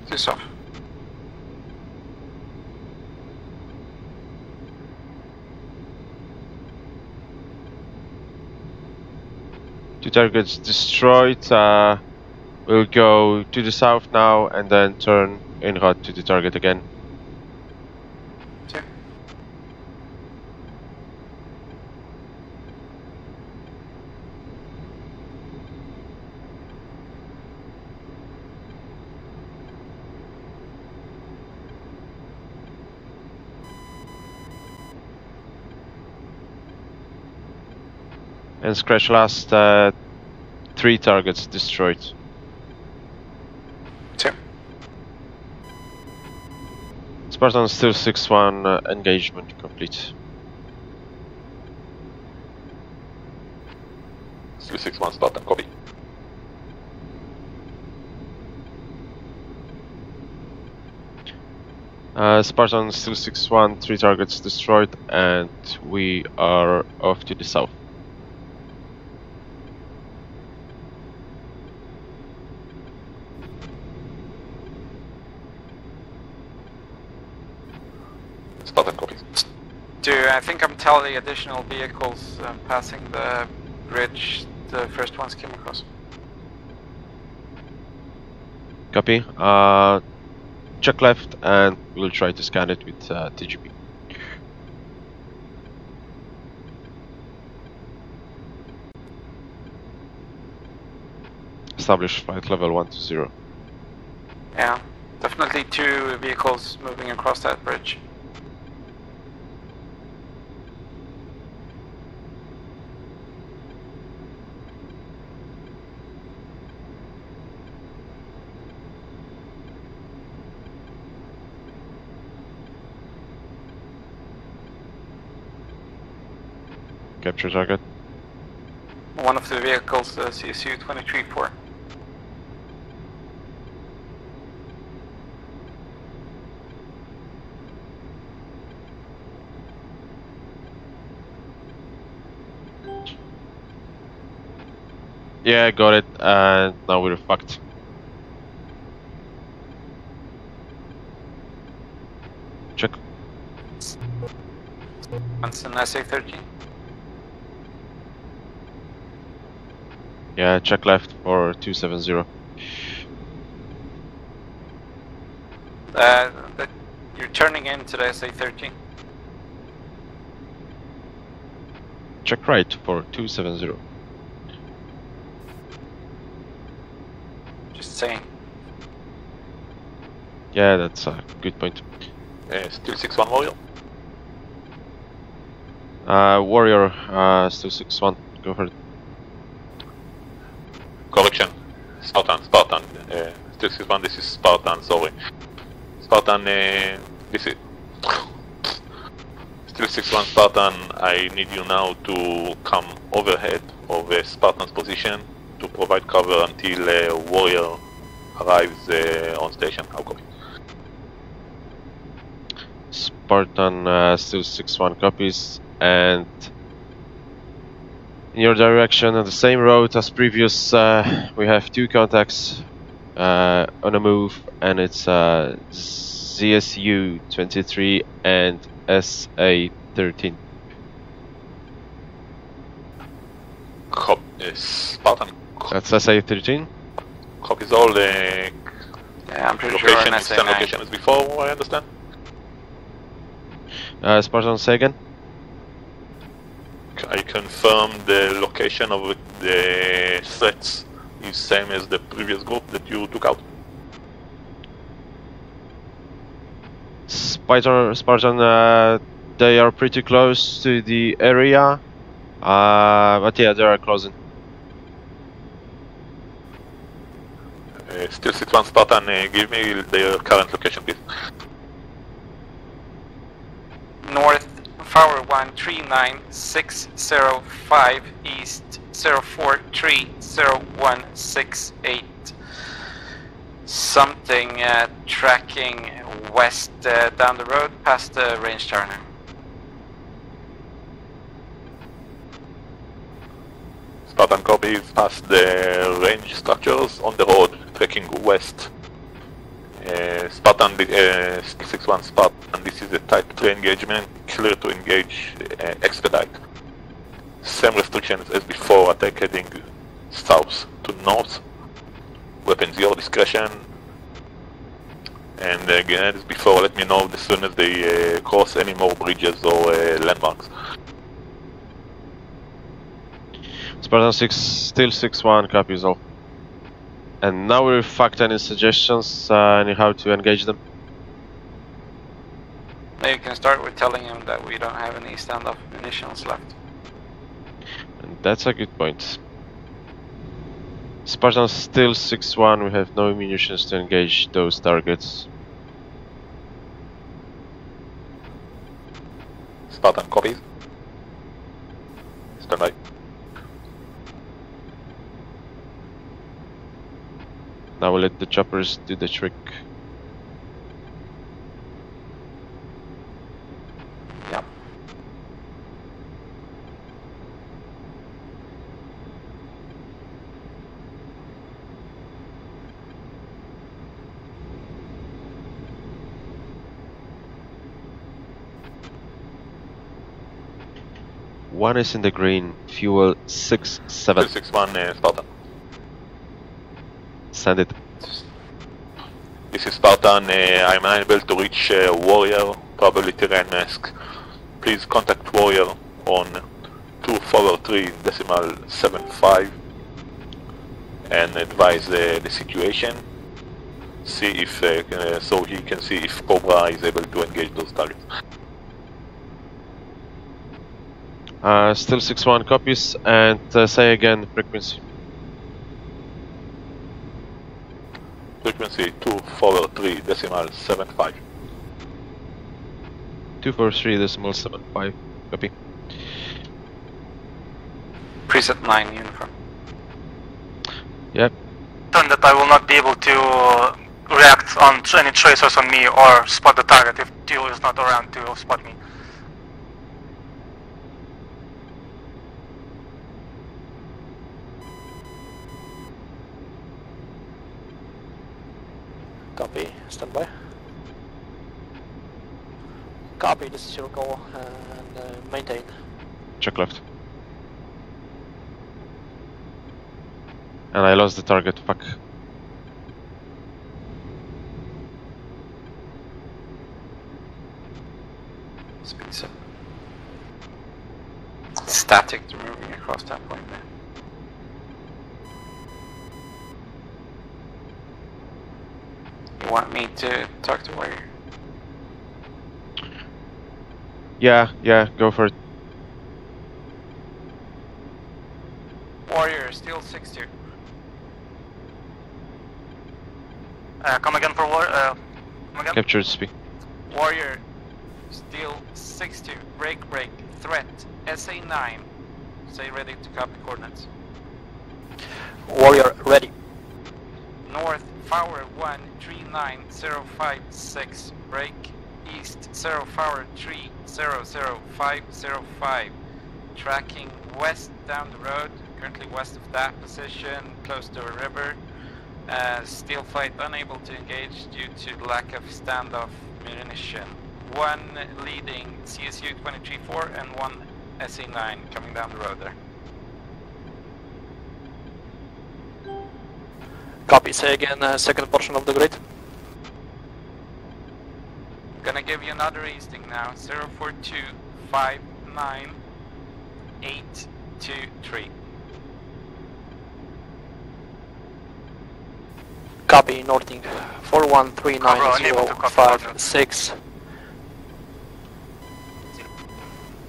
Just off. Two targets destroyed. We'll go to the south now and then turn en route to the target again. 2. And scratch last 3 targets destroyed. 2. Spartan still 6-1, engagement complete. Still 6-1 Spartan, copy. Spartan still 6-1, 3 targets destroyed, and we are off to the south. Spartan, copy. I think I'm telling additional vehicles passing the bridge the first ones came across. Copy. Check left, and we'll try to scan it with TGP. Establish flight level 120. Yeah, definitely 2 vehicles moving across that bridge. Capture target. One of the vehicles, CSU 23-4. Yeah, got it, and now we're fucked. Check. Once an SA-13. Yeah, check left for 270. That you're turning into the SA-13. Check right for 270. Just saying. Yeah, that's a good point. Still 6-1 Warrior. Warrior, still 6-1. Go for it. Correction. Spartan. Still 6-1, this is Spartan, sorry. Spartan, this is... Still 6-1 Spartan, I need you now to come overhead of Spartan's position to provide cover until Warrior arrives on station. How copy? Spartan, still 6-1 copies, and in your direction on the same road as previous, we have two contacts on a move, and it's ZSU 23 and SA 13. Spartan. That's SA 13. Copies all. Yeah, I'm pretty sure Location an is same SA-9. location as before, I understand. Spartan, say again. I confirm the location of the threats is same as the previous group that you took out. Spartan, they are pretty close to the area, but yeah, they are closing. Still 6-1 Spartan, give me their current location, please. North Tower 139-605 East 043-0168. Something tracking west down the road past the range turner. Spartan copies past the range structures on the road, tracking west. Spartan, 6-1 Spartan, this is a type 3 engagement, clear to engage, expedite. Same restrictions as before, attack heading south to north. Weapons your discretion. And again, as before, let me know as soon as they cross any more bridges or landmarks. Spartan 6, still 6-1, copies all. And now we're fucked. Any suggestions on how to engage them? You can start with telling him that we don't have any standoff munitions left. And that's a good point. Spartan still 6-1, we have no munitions to engage those targets. Spartan copies. Stand by. Now we'll let the choppers do the trick. Yep. One is in the green, fuel 6-7. 6-1 Spartan. Send it. This is Spartan, I'm unable to reach Warrior, probably terrain mask. Please contact Warrior on 243.75 and advise the situation. See if, so he can see if Cobra is able to engage those targets. Still 6-1 copies, and say again frequency. Frequency 243.75. 243.75, copy. Preset 9 uniform. Yep. Turn that I will not be able to react on any tracers on me or spot the target if Teal is not around to spot me. Copy, stand by. Copy, this is your call, and maintain. Check left. And I lost the target, fuck. Speed 7. Static to moving across that point there. You want me to talk to Warrior? Yeah, go for it. Warrior, still 6-2. Come again for war. Come again. Captured speed. Warrior, still 6-2. Break, threat, SA9. Stay ready to copy coordinates. Warrior, ready. North, Power 139056. Break, east, 0 Power 300505. Tracking west down the road, currently west of that position, close to a river. Steel fight unable to engage due to lack of standoff munition. One leading CSU 23-4 and one SA9 coming down the road there. Copy, say again, second portion of the grid. Gonna give you another easting now, 04259-823. Copy, northing 4139-056.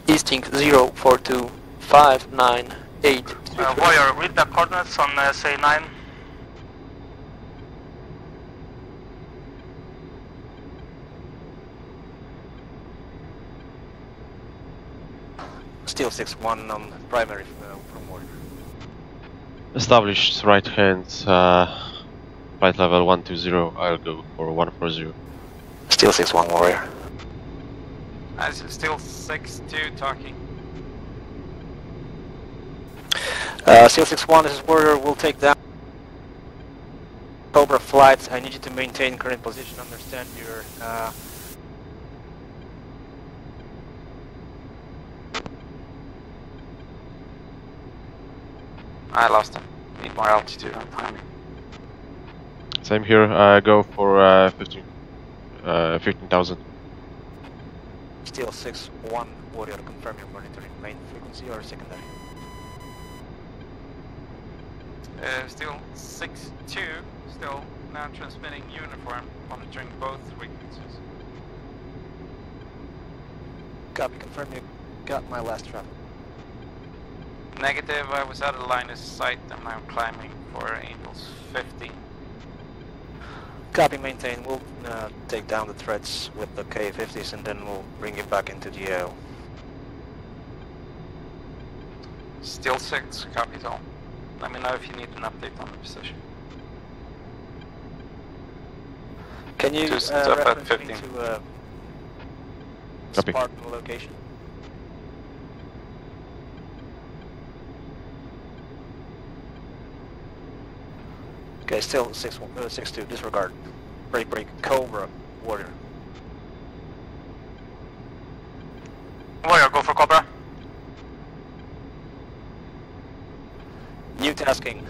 Easting 04259-823. Warrior, read the coordinates on SA9. Still 6-1 on primary from Warrior. Established right hand, flight level 120, I'll go for 140. Still 6-1 Warrior. Still 6-2 talking. Still 6-1, this is Warrior, we'll take down Cobra flights. I need you to maintain current position, understand your I lost him. Need more altitude on timing. Same here, go for 15,000. Still 6-1 Warrior, confirm you're monitoring main frequency or secondary. Still 6-2, still now transmitting uniform, monitoring both frequencies. Copy, confirm you got my last trap. Negative, I was out of line of sight, I'm now climbing for Angels 15. Copy, maintain, we'll take down the threats with the K-50s and then we'll bring you back into GAO. Still 6, copies all. Let me know if you need an update on the position. Can you Just up at reference 15. me to Copy. Spartan location? Okay, still 6-2, disregard. Break, Cobra, Warrior. Warrior, go for Cobra. New tasking.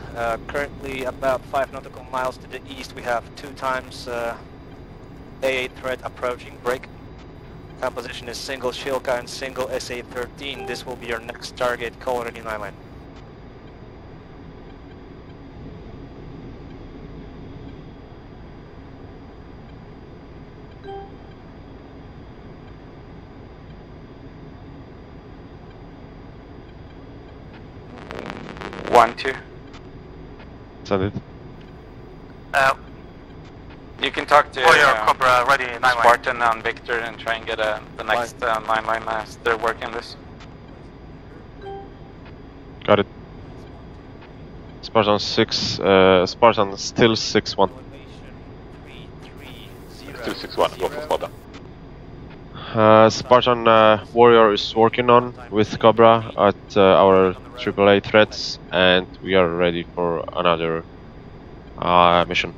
Currently about 5 nautical miles to the east we have 2 times AA threat approaching. Break. Composition is single Shilka and single SA-13. This will be your next target. Call ready 9 line. One, 2. Is that it? You can talk to Warrior, Cobra, ready, 9 line. Spartan on Victor and try and get the next 9 line as they're working this. Got it. Spartan 6, Spartan still 6-1. Still 6-1, go for Spartan. Spartan Warrior is working on with Cobra at our AAA threats, and we are ready for another mission.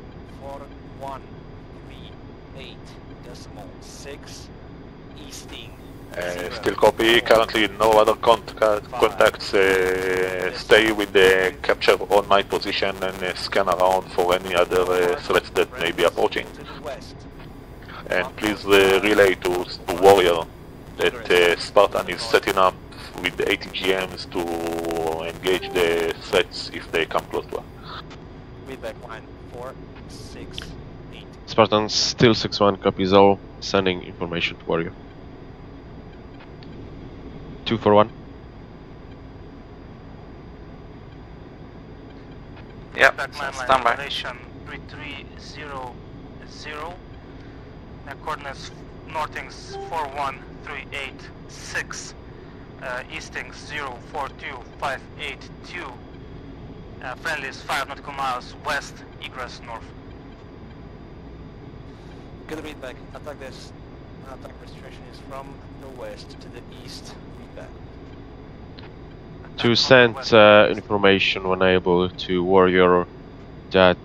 4138.6 easting. Still copy, currently no other contacts. Stay with the capture on my position and scan around for any other threats that may be approaching. And please relay to Warrior that Spartan is setting up with the ATGMs to engage the threats if they come close to us. Feedback line 468. Spartan still 6-1, copies all, sending information to Warrior. 241. Yep, Backman line standby. relation 3300. Coordinates northings 41386. Eastings 042582. Friendlies 5 nautical miles west, egress north. Good feedback. Attack restriction is from the west to the east. Feedback. To send information when able to Warrior that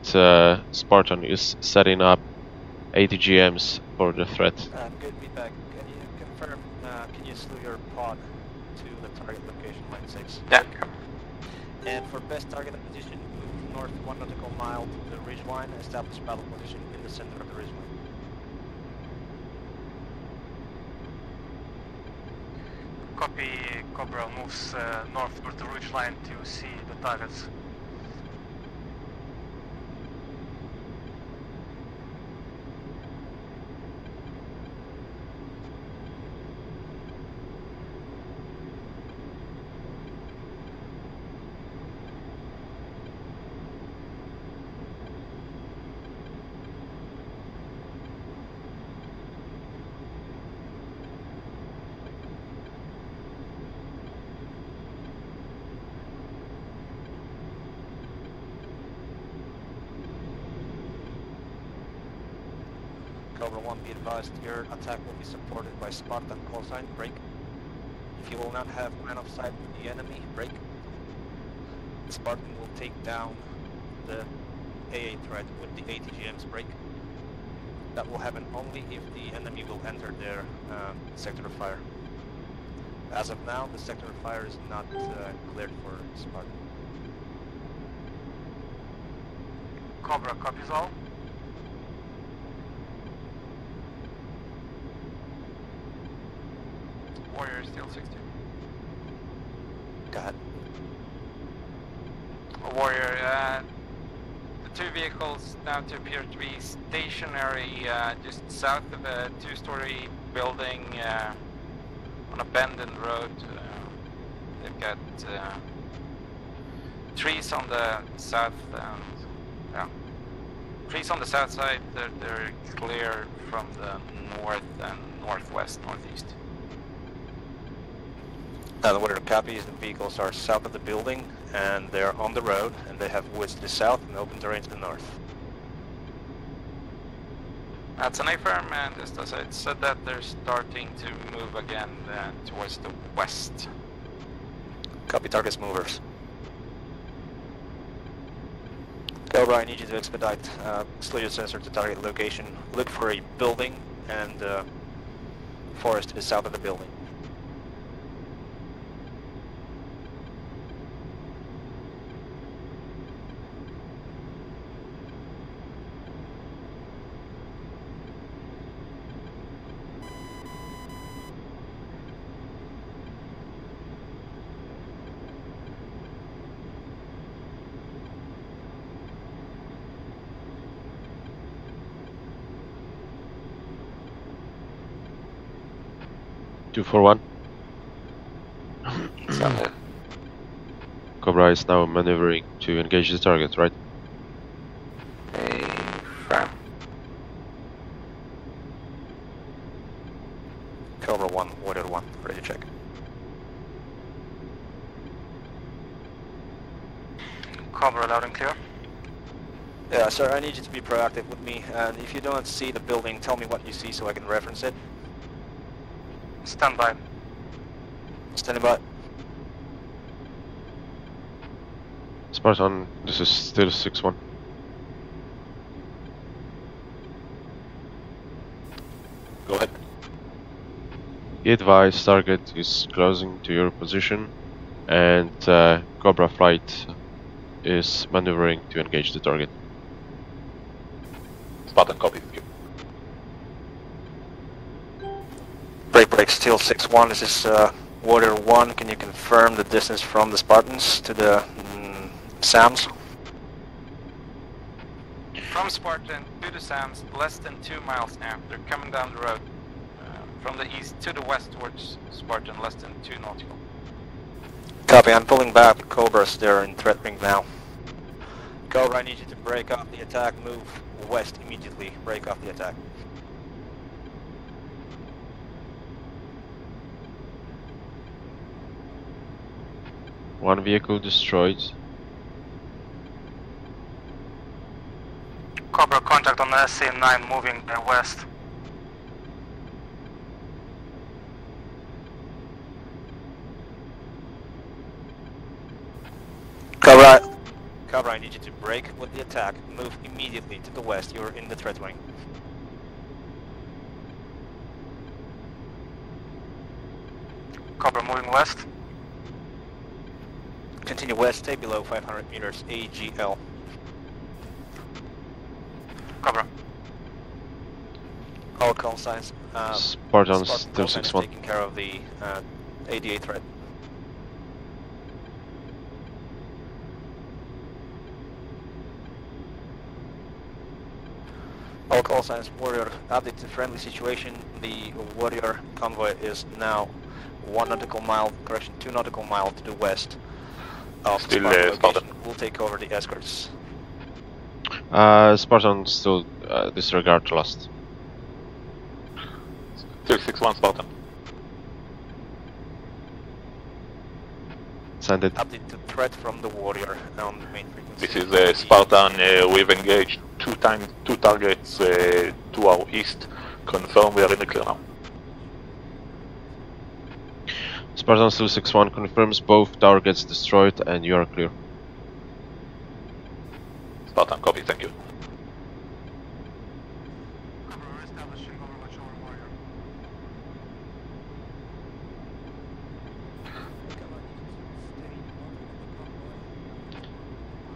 Spartan is setting up ATGMs for the threat. Good feedback. Can you confirm, can you slew your pod to the target location, line 6? Yeah. And for best target position, move north 1 nautical mile to the ridgeline and establish battle position in the center of the ridgeline. Copy, Cobra moves north toward the ridgeline to see the targets. Cobra 1, be advised, your attack will be supported by Spartan callsign, break. If you will not have line of sight with the enemy, break. Spartan will take down the AA threat with the ATGM's break. That will happen only if the enemy will enter their sector of fire. As of now, the sector of fire is not cleared for Spartan. Cobra copies all. Warrior still 60. Go ahead. Warrior, the two vehicles now to appear to be stationary just south of a two-story building on a bend in the road. They've got trees on the south trees on the south side. They're clear from the north and northwest, northeast. The Warrior copies, the vehicles are south of the building and they're on the road and they have woods to the south and open terrain to the north. That's an A-firm, and just as I said that, they're starting to move again towards the west. Copy targets movers. Cobra, I need you to expedite slew your sensor to target location. Look for a building and forest to the south of the building. Two for one. Sounded. Cobra is now maneuvering to engage the target, right? A-firm. Cobra 1, Warrior 1, ready to check. Cobra, loud and clear. Yeah, sir, I need you to be proactive with me, and if you don't see the building, tell me what you see so I can reference it. Stand by. Standing by. Spartan, this is still 6-1. Go ahead. Be advised, target is closing to your position, and Cobra Flight is maneuvering to engage the target. Spartan, copy. Thank you. Break, still 6-1. This is Warrior 1. Can you confirm the distance from the Spartans to the SAMs? From Spartan to the SAMs, less than 2 miles now. They're coming down the road. From the east to the west towards Spartan, less than 2 nautical. Copy, I'm pulling back the Cobras. They're in threat ring now. Cobra, I need you to break off the attack. Move west immediately. Break off the attack. One vehicle destroyed. Cobra, contact on the SC9 moving west. Cobra, I need you to break with the attack. Move immediately to the west. You're in the threat ring. Cobra, moving west. Continue west, stay below 500 meters, AGL. Cobra. All call signs. Spartan still call sign is 6-1. taking care of the ADA threat. All call signs, Warrior, update to friendly situation. The Warrior convoy is now 1 nautical mile, correction, 2 nautical mile to the west of Still, Spartan Spartan. location. We'll take over the escorts. Spartan still disregard last. Still 6-1, Spartan. Send it. Update to threat from the Warrior on the main frequency. This is Spartan. We've engaged 2 targets to our east. Confirm we are in the clear now. Spartan still 6-1 confirms both targets destroyed and you are clear. Spartan, copy. Thank you. Cobra, we're establishing overwatch over Warrior.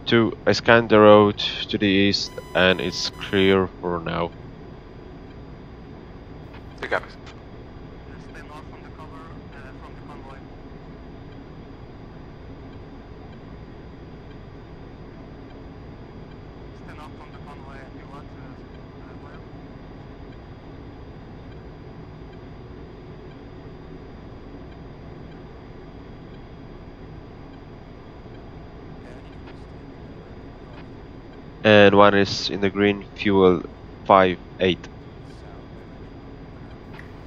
Two, I scanned the road to the east and it's clear for now. You got it. Stay north from the cover, from the convoy. Stay north from the convoy. You what? Where? And one is in the green, fuel 5-8.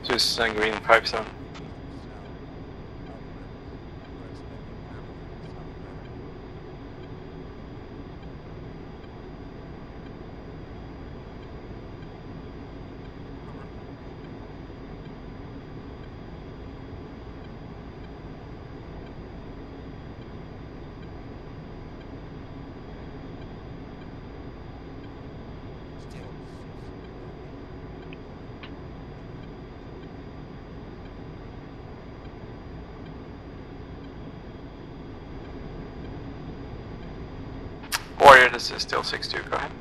Just green 5-7. Warrior, this is still 6-2, go ahead.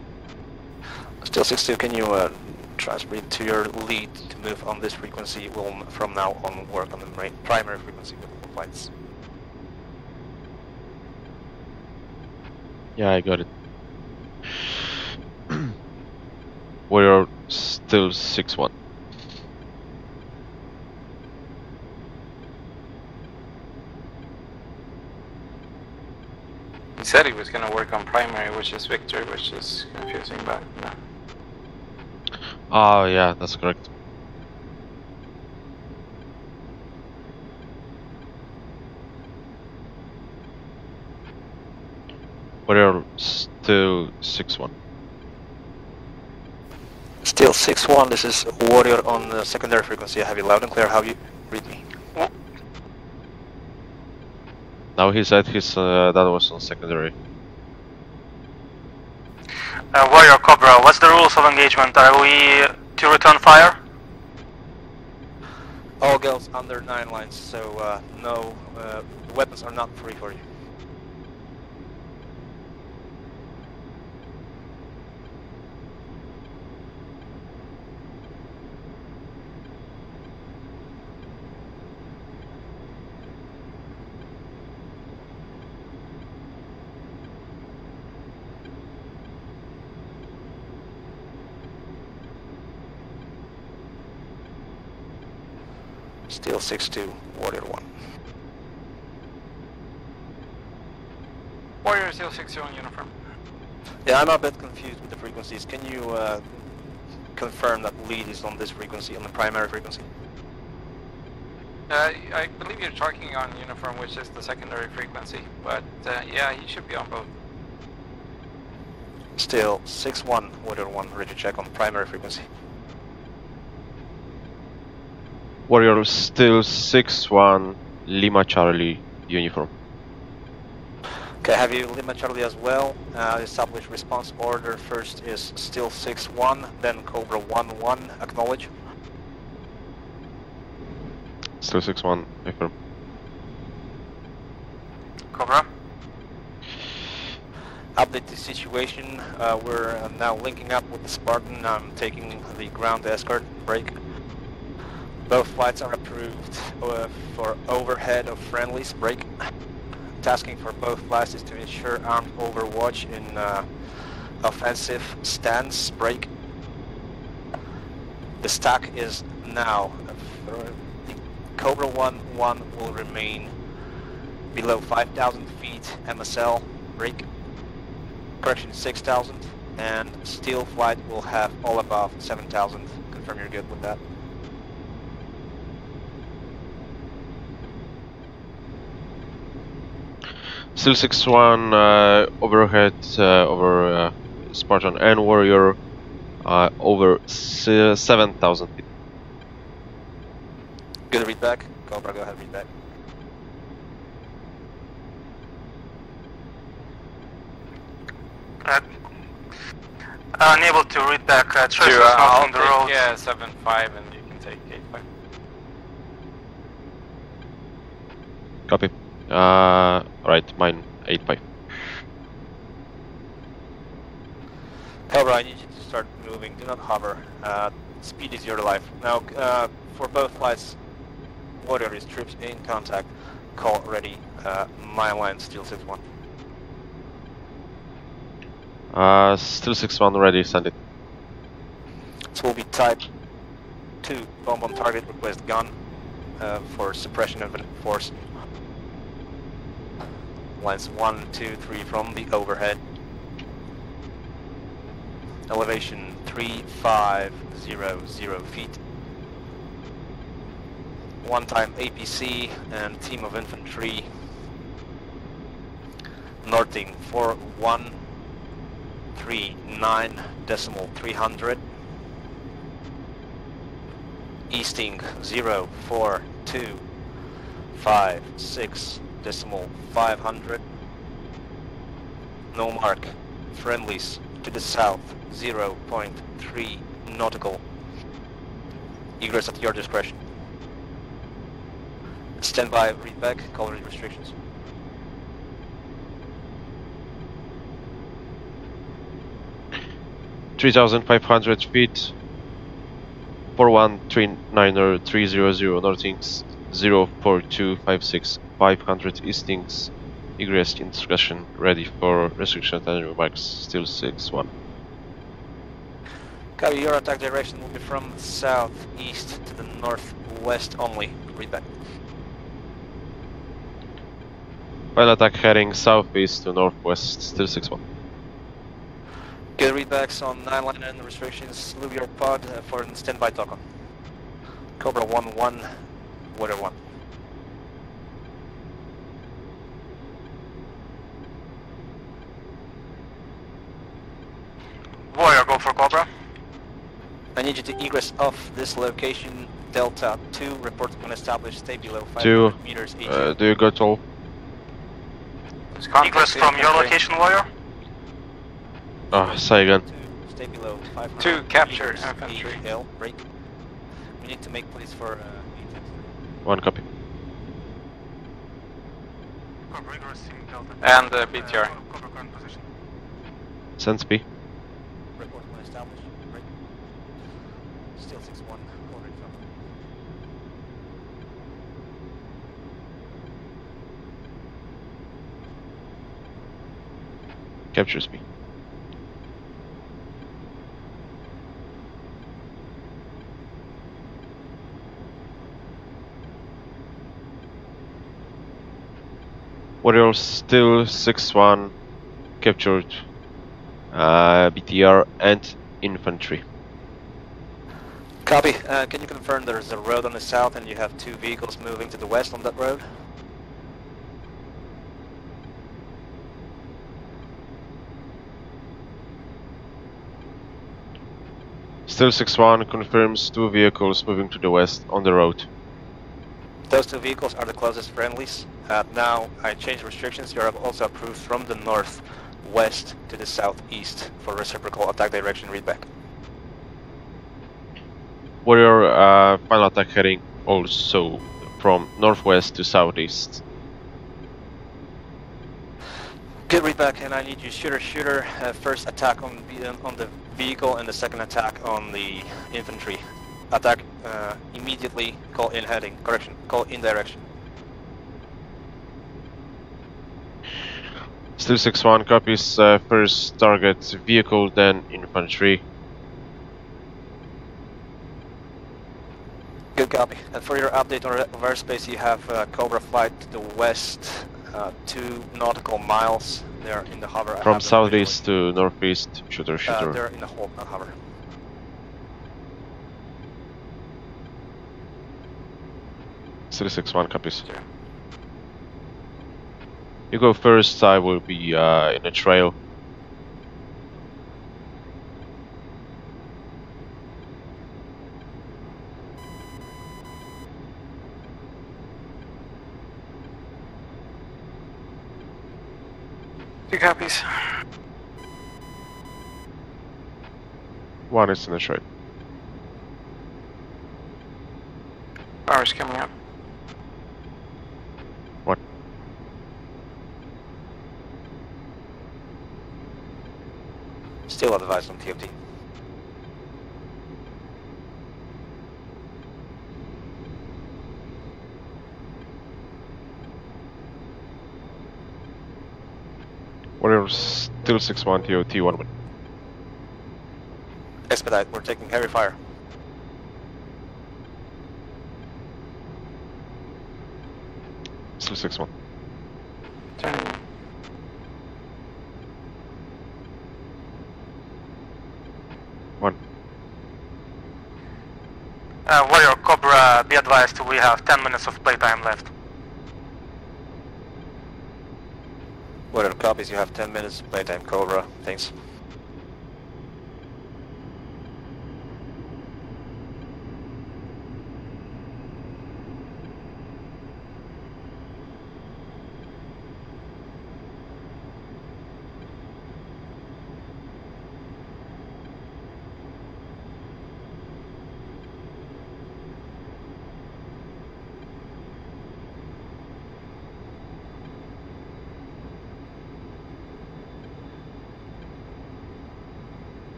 Still 6-2, can you transmit to your lead to move on this frequency? We'll from now on work on the primary frequency with the flights. Yeah, I got it. We're still 6-1. He said he was going to work on primary, which is Victor, which is confusing, but no. Oh yeah, that's correct. Warrior still 6-1. Still 6-1, this is Warrior on the secondary frequency. I have you loud and clear. How you read me? Now he said his that was on secondary. Warrior Cobra, what's the rules of engagement? Are we to return fire? All girls under 9 lines, so no weapons are not free for you. Still 6-2, Warrior 1. Warrior still 6-2 on uniform. Yeah, I'm a bit confused with the frequencies. Can you confirm that lead is on this frequency, on the primary frequency? I believe you're talking on uniform, which is the secondary frequency, but yeah, he should be on both. Still 6-1, Warrior 1, ready to check on primary frequency. Warrior still 6-1, Lima Charlie uniform. Okay, have you Lima Charlie as well? Establish response order. First is still 6-1, then Cobra 1-1, acknowledge. Still 6-1, affirm. Cobra? Update the situation. We're now linking up with the Spartan. I'm taking the ground escort break. Both flights are approved for overhead of friendlies break. Tasking for both flights is to ensure armed overwatch in offensive stance break. The stack is now. The Cobra 1-1 will remain below 5,000 feet MSL break. Correction 6,000, and Steel flight will have all above 7,000. Confirm you're good with that. Still 6-1, overhead over Spartan and Warrior, over 7,000 feet. Good read back. Cobra, go ahead, read back. Unable to read back. Trace was not I'll on the road. take 7-5 and you can take 8-5. Copy. Right, mine 8-5. Cobra, I need you to start moving. Do not hover. Speed is your life. Now, for both flights, Warrior is troops in contact. Call ready. My line, Steel 6-1. Still 6-1 ready, send it. This will be type 2, bomb on target, request gun for suppression of force. Lines 1, 2, 3 from the overhead. Elevation 3500 feet. One time APC and team of infantry. Northing 4139.300. Easting 04256.500. No mark. Friendlies to the south 0.3 nautical. Egress at your discretion. Stand by, read back, call read restrictions. (3,500 feet), 4139er 300 Northings 04256 500 Eastings, egress in discretion, ready for restriction and remarks, still 6-1. Copy, your attack direction will be from the southeast to the northwest only. Read back. Final attack heading southeast to northwest, still 6-1. Good readbacks on 9 line and restrictions. Leave your pod for standby talk on. Cobra 1-1, Warrior 1. go for Cobra. I need you to egress off this location. Delta 2, report when established, stay below 500 2, meters each. do you got all? Egress from your location, Warrior. Say again. 2, stay below 500 2, capture meters infantry. HL, break. We need to make place for Egypt. 1 copy. Cobra egressing Delta. And BTR. Cobra current position. Sense B. Report when established, break. Still 6-1, corner from. Captures B. Warrior still 6-1, captured BTR and infantry. Copy. Can you confirm there's a road on the south and you have 2 vehicles moving to the west on that road? Still 6-1, confirms 2 vehicles moving to the west on the road. Those 2 vehicles are the closest friendlies. Now I changed restrictions. You are also approved from the northwest to the southeast for reciprocal attack direction readback. Warrior final attack heading also from northwest to southeast. Good readback, and I need you shooter. First attack on the vehicle and the second attack on the infantry. Attack immediately. Call in heading. Correction. Call in direction. Still 6-1, copies first target vehicle, then infantry. Good copy. And for your update on airspace, you have Cobra flight to the west, 2 nautical miles. They're in the hover. From southeast to northeast, shooter. They're in the hold, not hover. Still 6-1, copies. You go first, I will be in a trail. Two copies. 1 is in a trail. Power's coming up. What? Still advised on TFT. Warrior still 6-1, TOT 1 win. Expedite, we're taking heavy fire. Still 6-1. Turning. Warrior Cobra, be advised, we have 10 minutes of playtime left. What are the copies? You have 10 minutes playtime, Cobra. Thanks.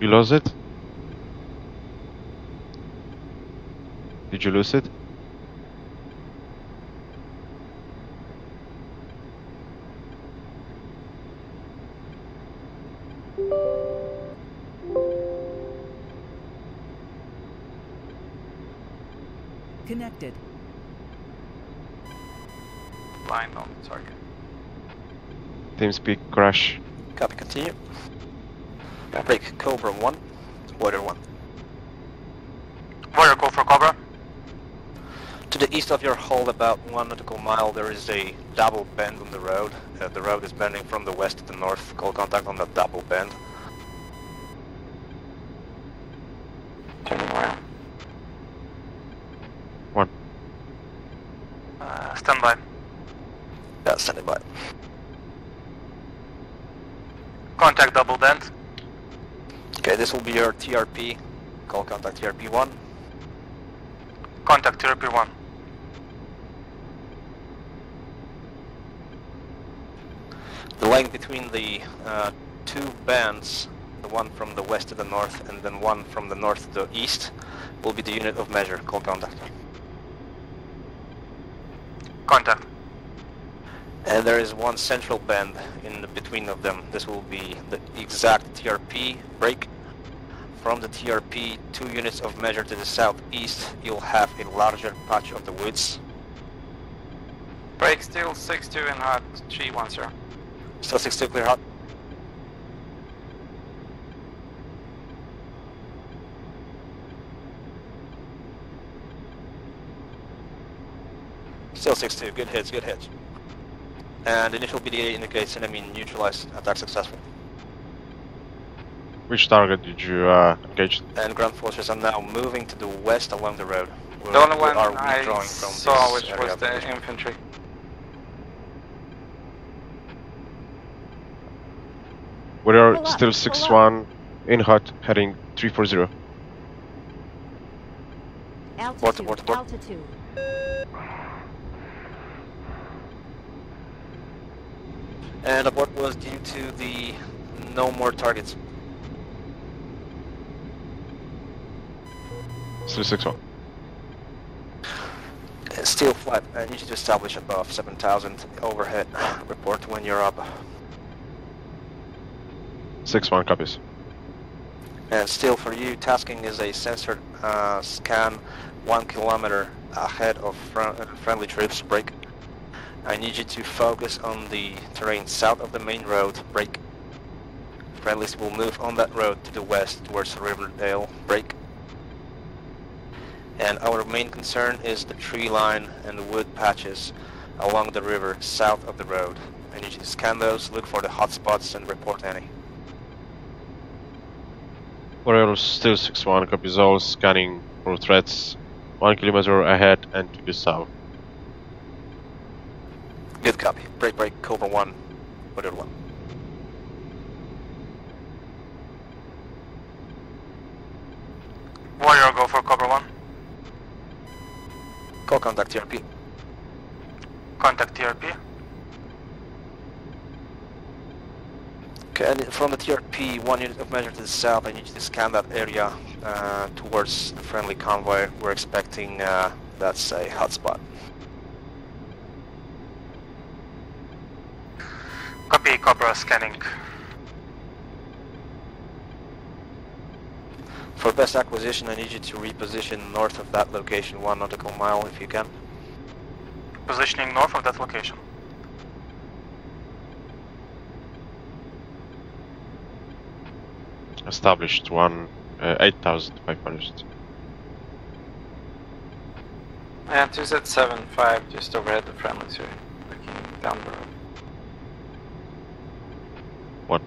You lost it? Did you lose it? Connected. Line on target. TeamSpeak crash. Copy, continue. Break, Cobra 1, Warrior 1. Warrior, go for Cobra. To the east of your hull, about 1 nautical mile, there is a double bend on the road. The road is bending from the west to the north. Call contact on that double bend. Turning around. 1. Stand by. Yeah, standing by. Contact double bend. Okay, this will be your TRP. Call contact TRP 1. Contact TRP 1. The length between the two bands, the one from the west to the north and then one from the north to the east, will be the unit of measure. Call contact. Contact. And there is one central bend in the between of them. This will be the exact TRP break. From the TRP 2 units of measure to the southeast, you'll have a larger patch of the woods. Break still 6-2 and hot 310. Still 6-2 clear hot. Still 6-2, good hits, good hits. And initial BDA indicates enemy neutralized, attack successful. Which target did you engage? And ground forces are now moving to the west along the road. The only one are I withdrawing from saw, this which area was of the position. infantry. We are Pull up, still pull up. 6-1 in hot, heading 340. Altitude, Abort. altitude. And abort was due to the no more targets. Still 6-1. Steel flight, I need you to establish above 7,000 overhead. Report when you're up. 6-1 copies. And still for you, tasking is a sensor scan 1 kilometer ahead of friendly troops. Break. I need you to focus on the terrain south of the main road. Break. Friendlies will move on that road to the west towards Riverdale. Break. And our main concern is the tree line and the wood patches along the river south of the road. I need you to scan those, look for the hotspots and report any. Warrior still 6-1 copies all, scanning for threats 1 kilometer ahead and to the south. Good copy. Break, Cobra 1, Warrior 1. Warrior, go for Cobra 1. Call contact TRP. Contact TRP. Okay, and from the TRP, 1 unit of measure to the south, I need you to scan that area towards the friendly convoy. We're expecting that's a hotspot. Copy, Cobra scanning. For best acquisition, I need you to reposition north of that location 1 nautical mile if you can. Positioning north of that location. Established 8,500. And 2Z75 just overhead the friendlies here, looking down the road. 1.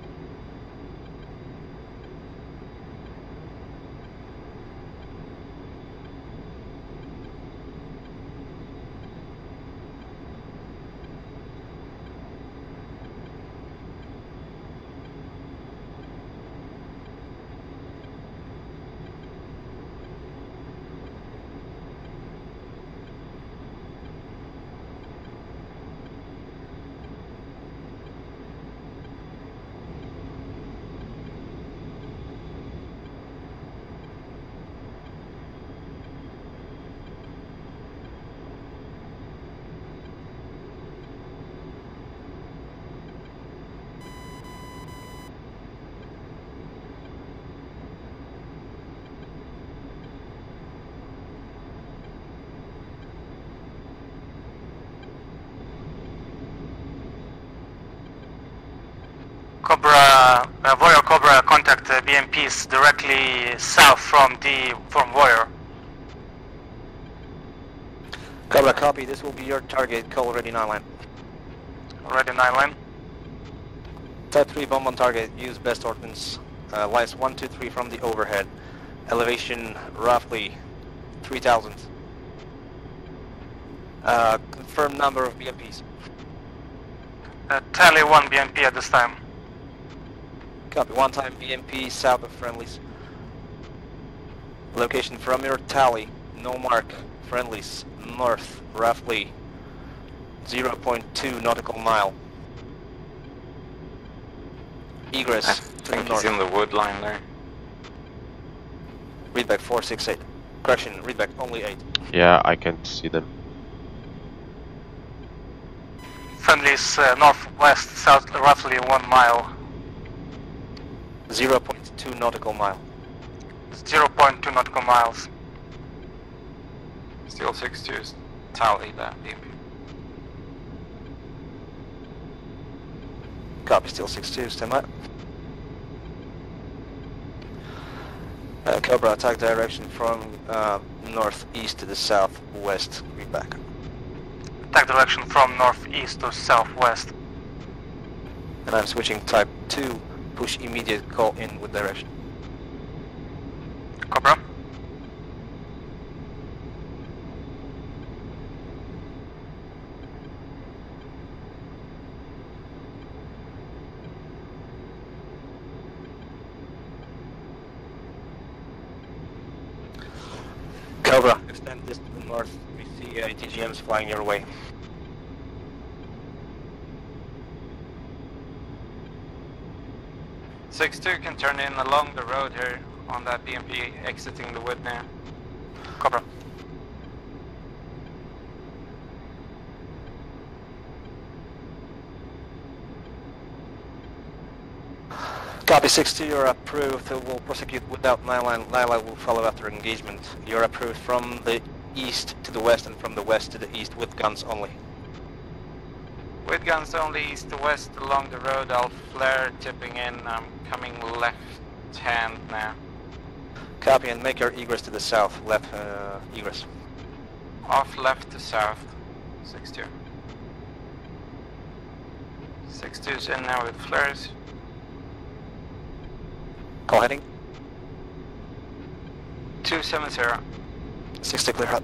Warrior Cobra, contact BMPs directly south from Warrior. Cobra, copy. This will be your target. Call ready 9 line. Already 9 line. Type 3 bomb on target. Use best ordnance. Lies 1, 2, 3 from the overhead. Elevation roughly 3,000. Confirm number of BMPs. Tally 1 BMP at this time. Copy. 1 time BMP south of friendlies. Location from your tally. No mark. Friendlies. North. Roughly 0.2 nautical mile. Egress I to the think north. he's in the wood line there. Readback 468. Correction, readback only 8. Yeah, I can't see them. Friendlies northwest, south, roughly 1 mile. 0.2 nautical mile. 0.2 nautical miles. Steel 6-2's tally that BMP. Copy, still 6-2, stand by. Cobra, attack direction from northeast to the southwest. Readback. Attack direction from northeast to southwest. And I'm switching type 2, push immediate call in with direction. Cobra. Cobra, extend this to the north. We see TGMs flying your way. Six-2 can turn in along the road here on that BMP exiting the wood now. Cobra. Copy 6-2, you're approved. We'll prosecute without 9 line. 9 line will follow after engagement. You're approved from the east to the west and from the west to the east with guns only. With guns only east to west along the road. I'll flare tipping in. I'm coming left hand now. Copy, and make your egress to the south. Left egress. Off left to south. 6-2. 6-2's in now with flares. Call heading. 270. 6 clear hut.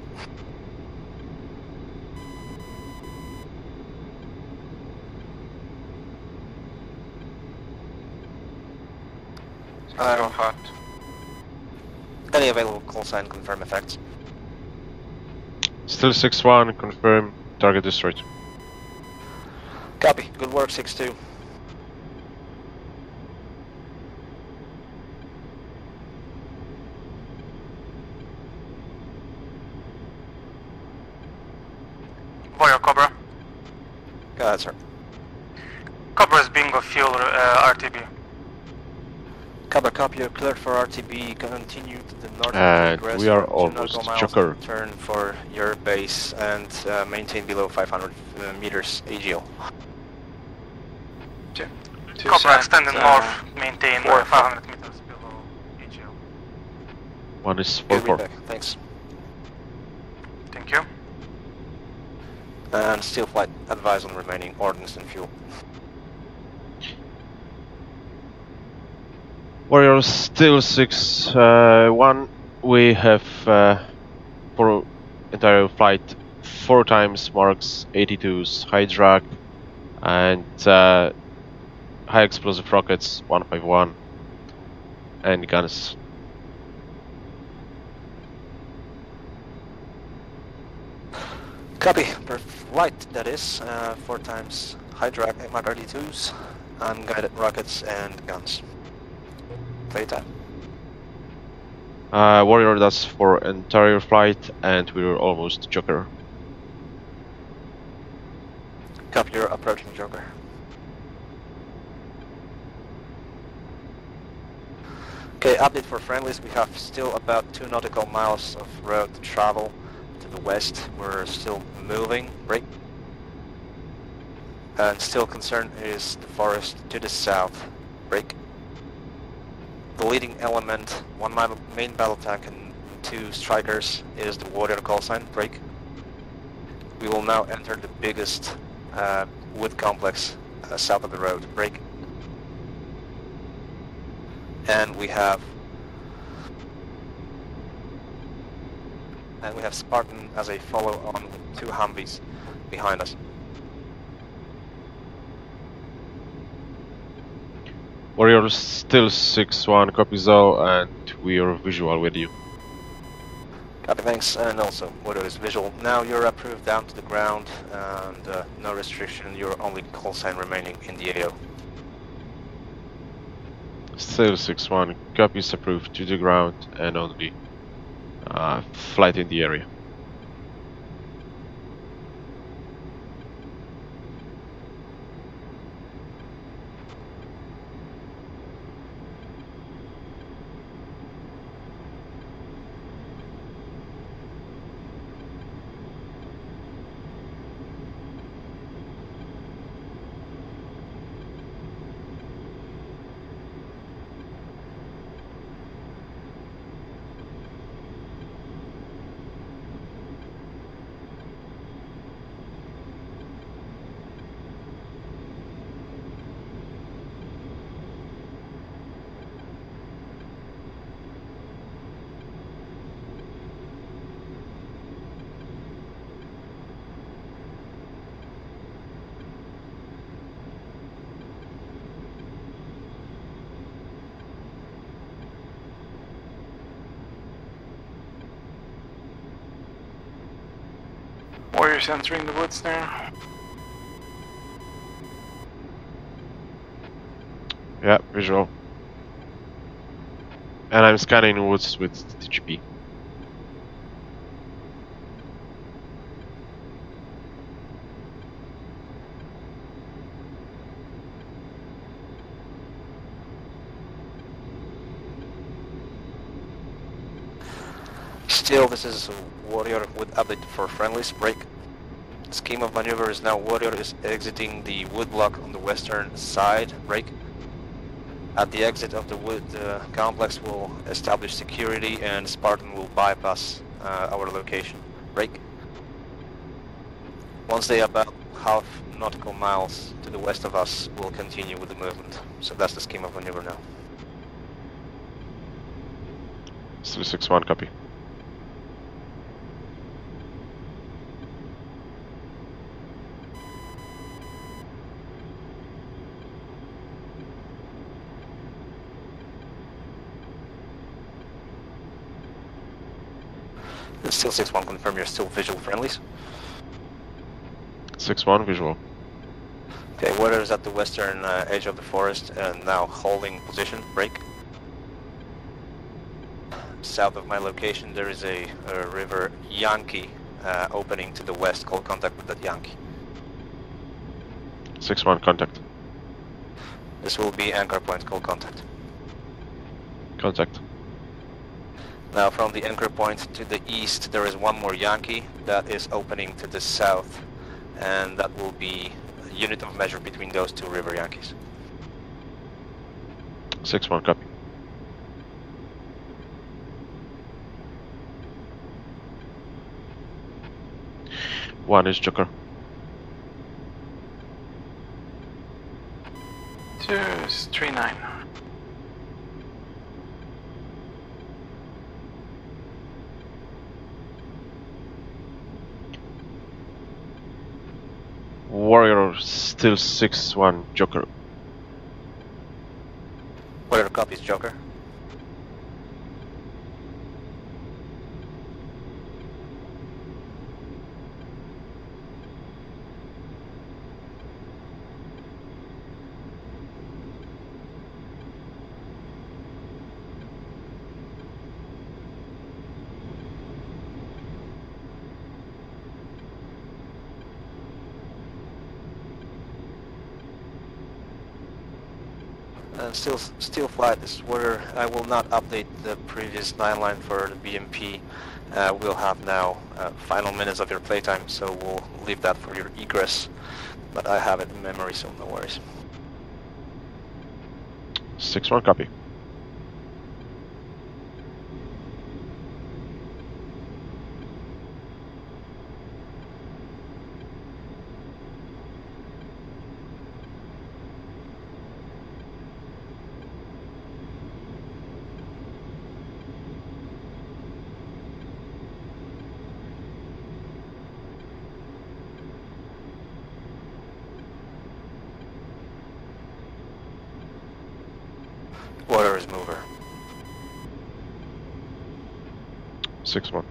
Go hot. Any available call sign, confirm effects. Still 6-1, confirm, target destroyed. Copy, good work 6-2. Warrior Cobra. Go ahead, sir. Cobra is bingo fuel RTB. Cobra, copy, you're cleared for RTB. Continue to the north. And progress we are for 2 almost nautical miles choker. and Turn for your base and maintain below 500 meters AGL. Cobra extending north, maintain 500 meters below AGL. One is Good 4-4. readback, thanks. Thank you. And still flight, advise on remaining ordnance and fuel. Warrior still 6-1. We have for entire flight 4 times marks 82s, high drag, and high explosive rockets 151, and guns. Copy, per flight that is, 4 times high drag MR-32s, unguided rockets and guns. Data. Warrior, that's for entire flight, and we're almost Joker. Copy, you're approaching Joker. Okay, update for friendlies. We have still about 2 nautical miles of road to travel to the west. We're still moving. Break. And still concern is the forest to the south. Break. The leading element, 1 main battle tank and 2 strikers, is the warrior call sign. Break. We will now enter the biggest wood complex south of the road. Break. And we have Spartan as a follow-on with 2 Humvees behind us. Warrior still 6-1, copy Zo, and we are visual with you. Copy, thanks, and also Warrior is visual. Now you're approved down to the ground, and no restriction, your only call sign remaining in the AO. Still 6-1, copies approved to the ground and only flight in the area. Warriors entering the woods now. Yeah, visual. And I'm scanning woods with TGP. Still, this is Warrior with update for friendlies. Break. Scheme of maneuver is now Warrior is exiting the wood block on the western side. Break. At the exit of the wood complex, we'll establish security, and Spartan will bypass our location. Break. Once they are about half nautical miles to the west of us, we'll continue with the movement. So that's the scheme of maneuver now. Still 6-1, copy. Still 6-1, confirm you're still visual friendlies. 6-1, visual. Okay, Warrior is at the western edge of the forest and now holding position. Break. South of my location there is a river Yankee opening to the west. Call contact with that Yankee. 6-1, contact. This will be anchor point. Call contact. Contact. Now from the anchor point to the east there is one more Yankee that is opening to the south, and that will be a unit of measure between those 2 river Yankees. 6-1, copy. One is Joker. 2 is 3-9. Warrior still 6-1, Joker. Warrior copies, Joker. Still flight is where I will not update the previous 9 line for the BMP. We'll have now final minutes of your playtime, so we'll leave that for your egress. But I have it in memory, so no worries. 6-1, copy. Water is mover. 6-1.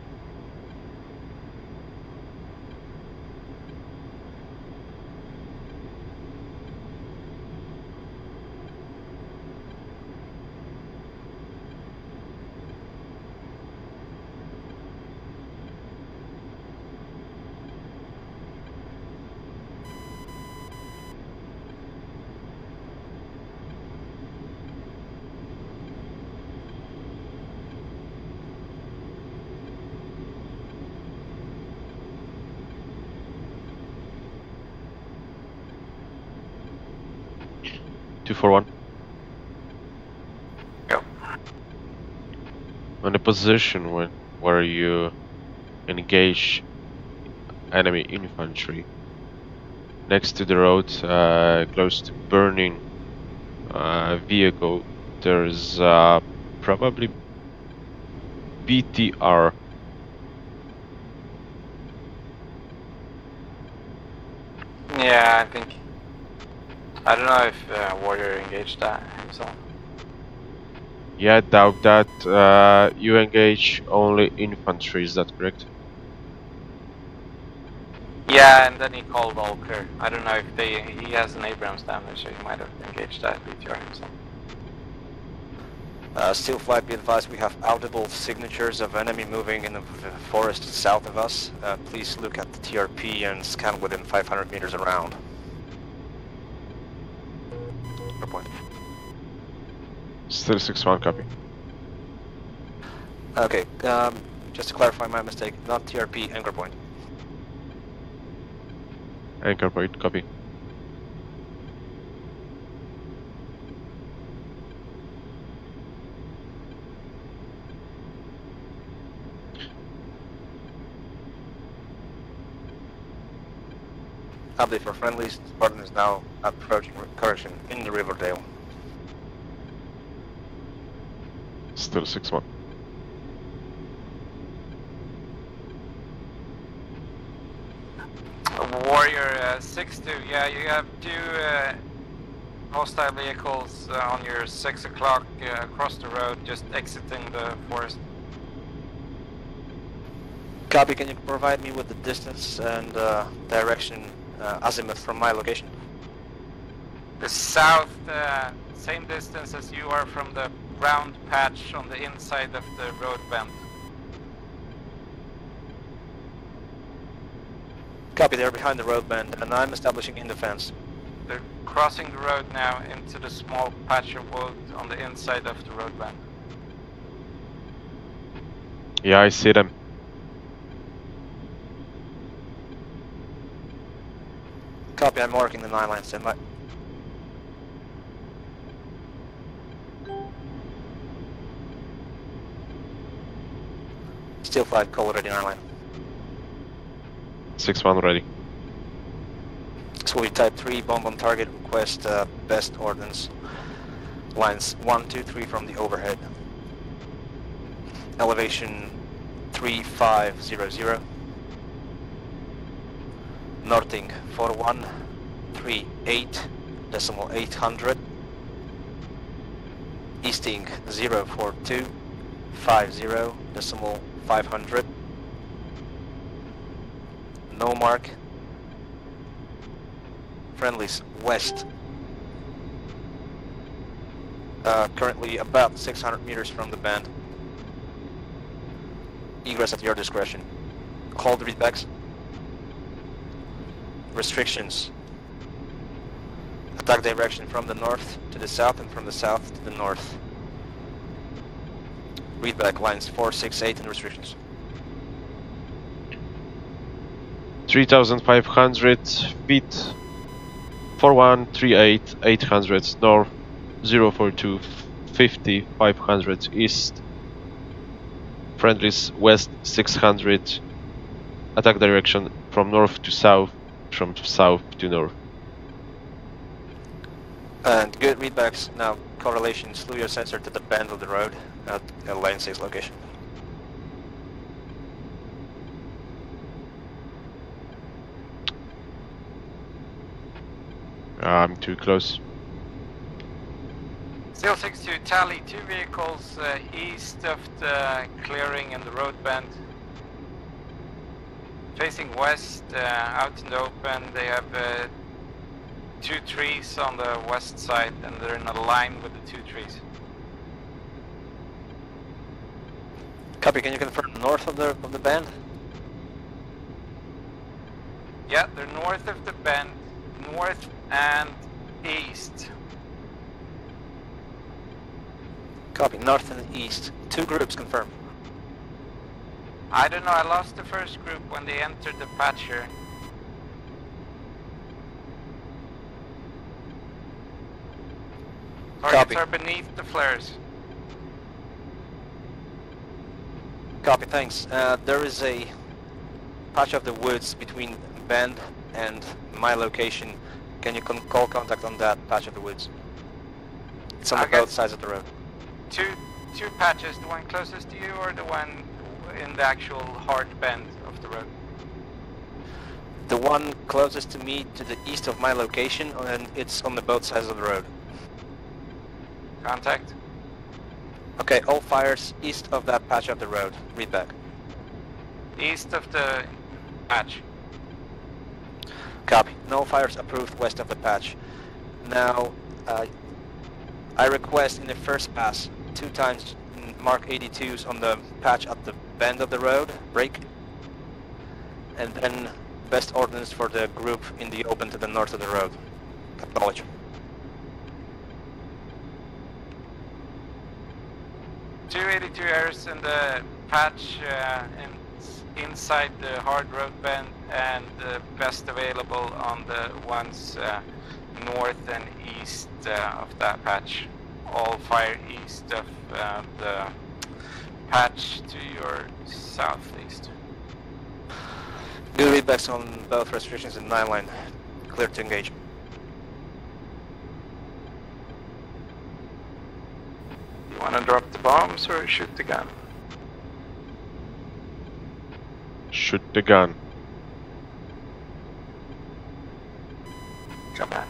Two for one. Go. On a position where you engage enemy infantry next to the road, close to burning vehicle, there's probably BTR. Yeah, I don't know if Warrior engaged that himself. Yeah, I doubt that. You engage only infantry, is that correct? Yeah, and then he called Volker. I don't know if he has an Abrams damage, so he might have engaged that BTR himself. Still flight, be advised, we have audible signatures of enemy moving in the forest south of us. Please look at the TRP and scan within 500 meters around. Good point. Still 6-1, copy. Okay, just to clarify my mistake, not TRP, anchor point. Anchor point, copy. Update for friendlies, Spartan is now approaching correction in the Riverdale. Still 6-1. Warrior 6-2, yeah, you have two hostile vehicles on your 6 o'clock across the road, just exiting the forest. Copy, can you provide me with the distance and direction azimuth from my location? The south, same distance as you are from the round patch on the inside of the road bend. Copy, they're behind the road bend, and I'm establishing in defense. They're crossing the road now into the small patch of wood on the inside of the road bend. Yeah, I see them. Copy, I'm marking the 9 line standby. Steel flight, call ready 9 line. 6-1 ready. So we type 3, bomb on target, request best ordnance. Lines 1, 2, 3 from the overhead. Elevation 3500. Northing 4138 decimal 800. Easting 04250 decimal 500. No mark. Friendlies west. Currently about 600 meters from the bend. Egress at your discretion. Hold readbacks. Restrictions. Attack direction from the north to the south and from the south to the north. Readback lines 468 and restrictions. 3,500 feet, 4138, 800 north, 042, 50, 500 east. Friendlies west 600. Attack direction from north to south, from south to north. And good readbacks. Now correlation, slew your sensor to the bend of the road at line 6 location. I'm too close. Steel 62, tally 2 vehicles east of the clearing in the road bend. Facing west, out in the open, they have 2 trees on the west side and they're in a line with the 2 trees. Copy, can you confirm north of the bend? Yeah, they're north of the bend, north and east. Copy, north and east. 2 groups confirmed. I don't know, I lost the first group when they entered the patch here. Targets Copy. are beneath the flares. Copy, thanks. There is a patch of the woods between Bend and my location. Can you call contact on that patch of the woods? It's on I the got both sides of the road. Two patches, the one closest to you or the one in the actual hard bend of the road? The one closest to me to the east of my location, and it's on the both sides of the road. Contact. Okay, all fires east of that patch of the road. Read back. East of the patch. Copy. No fires approved west of the patch. Now, I request in the first pass 2 times Mark 82s on the patch at the bend of the road, break, and then best ordnance for the group in the open to the north of the road. Acknowledge. Two 82 airs in the patch inside the hard road bend and best available on the ones north and east of that patch. All fire east of the patch to your southeast. Good readbacks on both restrictions in 9 line. Clear to engage. You want to drop the bombs or shoot the gun? Shoot the gun. Come on.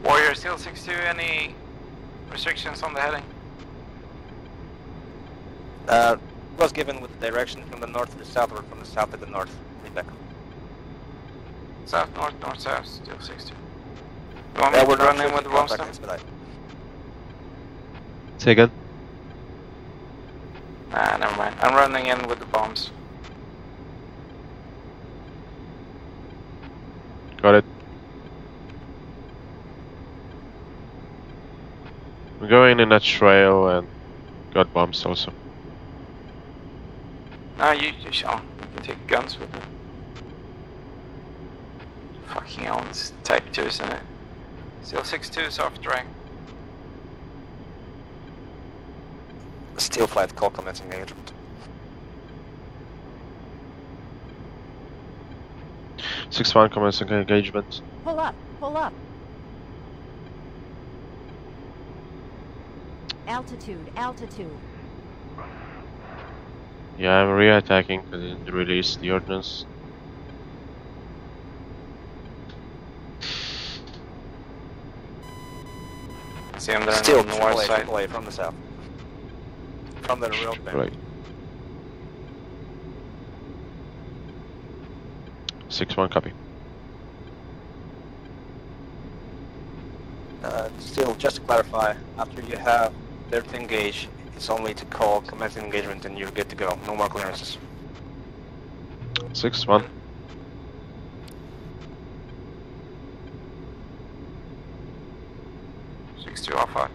Warrior Steel 62, any restrictions on the heading? Was given with direction from the north to the south or from the south to the north. Read back. South, north, north, south, Steel 62. You want me to run in with the bombs now? Say again. Nah, never mind. I'm running in with the bombs. Got it. I'm going in a trail and got bombs also. No, you can take guns with them. Fucking hell, it's type 2, isn't it? Steel 62 is off drag. Steel flight call commencing engagement. 6-1 commencing engagement. Pull up, pull up. Altitude, altitude. Yeah, I'm re-attacking because I didn't release the ordnance. See him there Still on the north side. away from the south. From the road bend. Right. 6-1 copy. Still, just to clarify, after you have clear to engage, it's only to call commencing engagement and you're good to go. No more clearances. 6-1. Six two off high.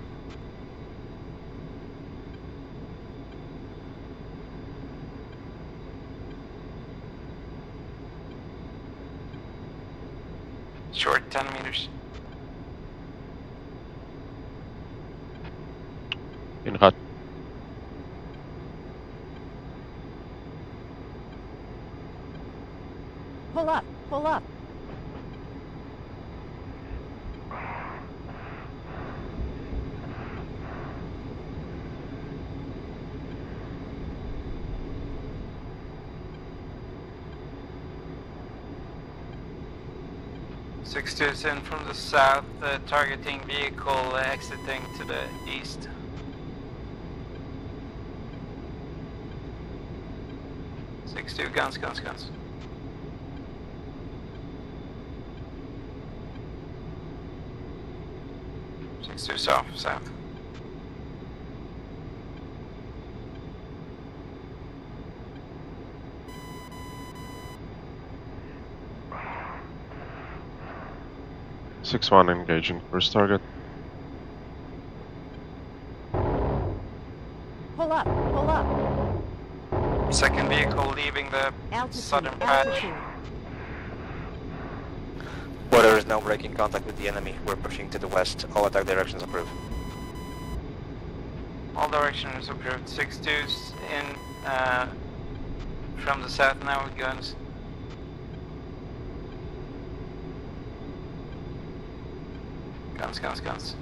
Short 10 meters. In hot. Pull up. Pull up. Six-2's in from the south, targeting vehicle exiting to the east. Six-2, guns. 6-2 south. Six one engaging first target. Pull up. Pull up. Second vehicle leaving the Altitude. southern patch. Altitude. Where there is no breaking contact with the enemy, we're pushing to the west. All attack directions approved. All directions approved. 6-2's in from the south now with guns. Guns.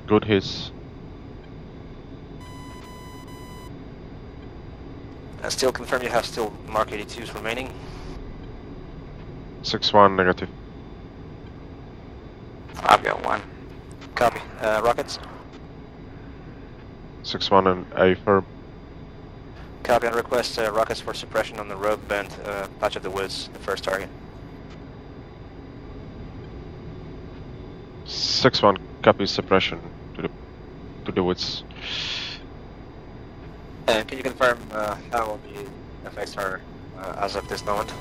Good hits. Still confirm you have still Mark 82s remaining. 6-1 negative. I've got one. Copy. Rockets? 6-1 and A firm. Copy and request rockets for suppression on the road bend, patch of the woods, the first target. 6-1 copy suppression to the woods. And can you confirm how the effects are as of this moment?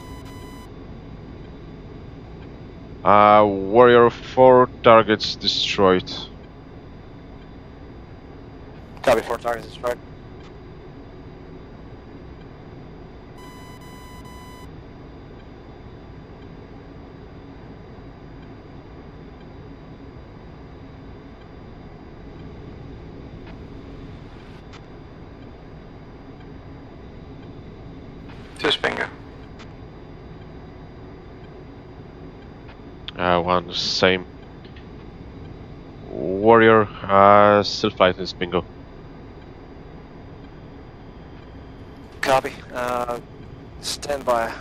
Warrior 4 targets destroyed. Copy, 4 targets destroyed. Fish bingo. One same. Warrior still fight is bingo. Copy. Stand by.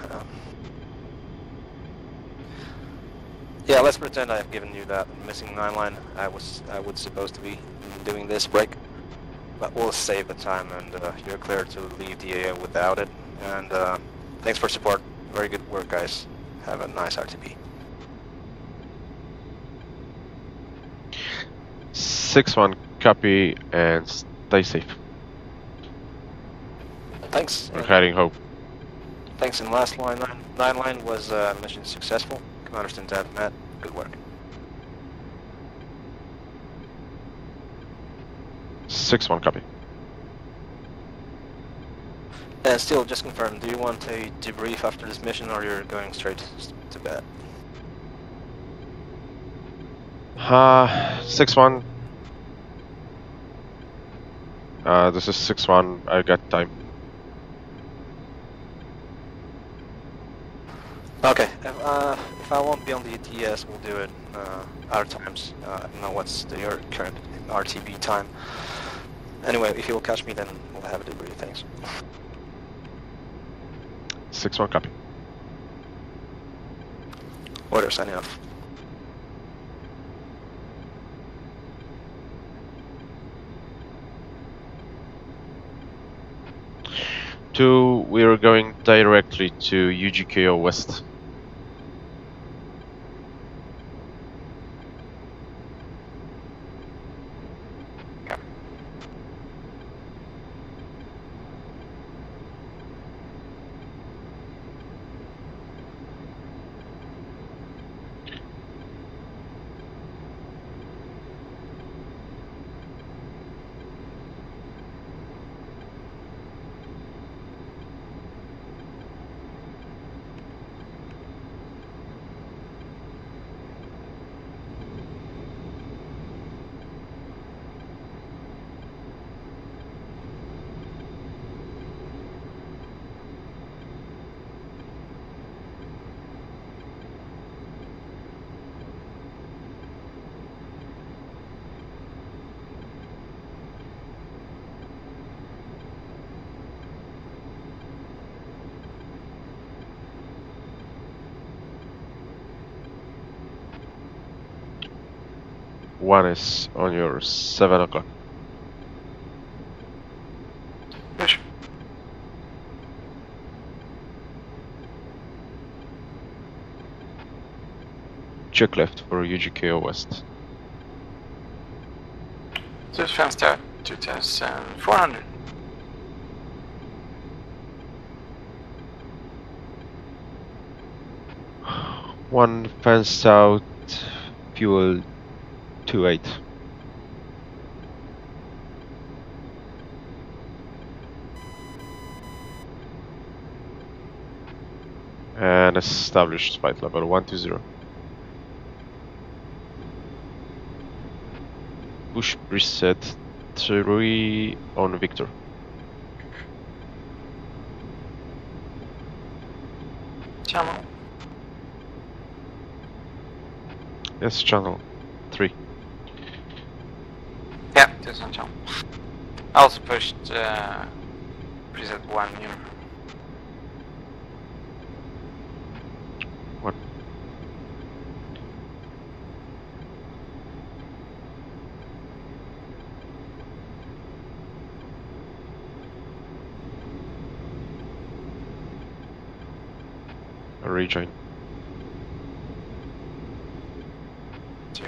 Yeah, let's pretend I've given you that missing 9 line. I would supposed to be doing this break, but we'll save the time, and you're clear to leave the area without it. And thanks for support. Very good work, guys. Have a nice RTB. 6-1 copy and stay safe. Thanks. We're heading home. Thanks. And last line, 9 line was mission successful. Commander Stintat, Matt, good work. 6-1 copy. And still, just confirm, do you want a debrief after this mission, or you're going straight to bed? 6-1. This is 6-1. I got time. Okay. If I won't be on the DS, we'll do it other times. I don't know what's your current RTB time. Anyway, if you'll catch me, then we'll have a debrief. Thanks. 6-1 copy. Order signing off. We are going directly to UGKO West. 1 is on your 7 o'clock. Push. Check left for UGKO West. Just fenced out 2,400. One fenced out, fuel 28. And established flight level 120. Push preset 3 on Victor. Channel. Yes, channel 3. Yeah, just on channel. I also pushed preset 1 here. 1. Rejoin. 2.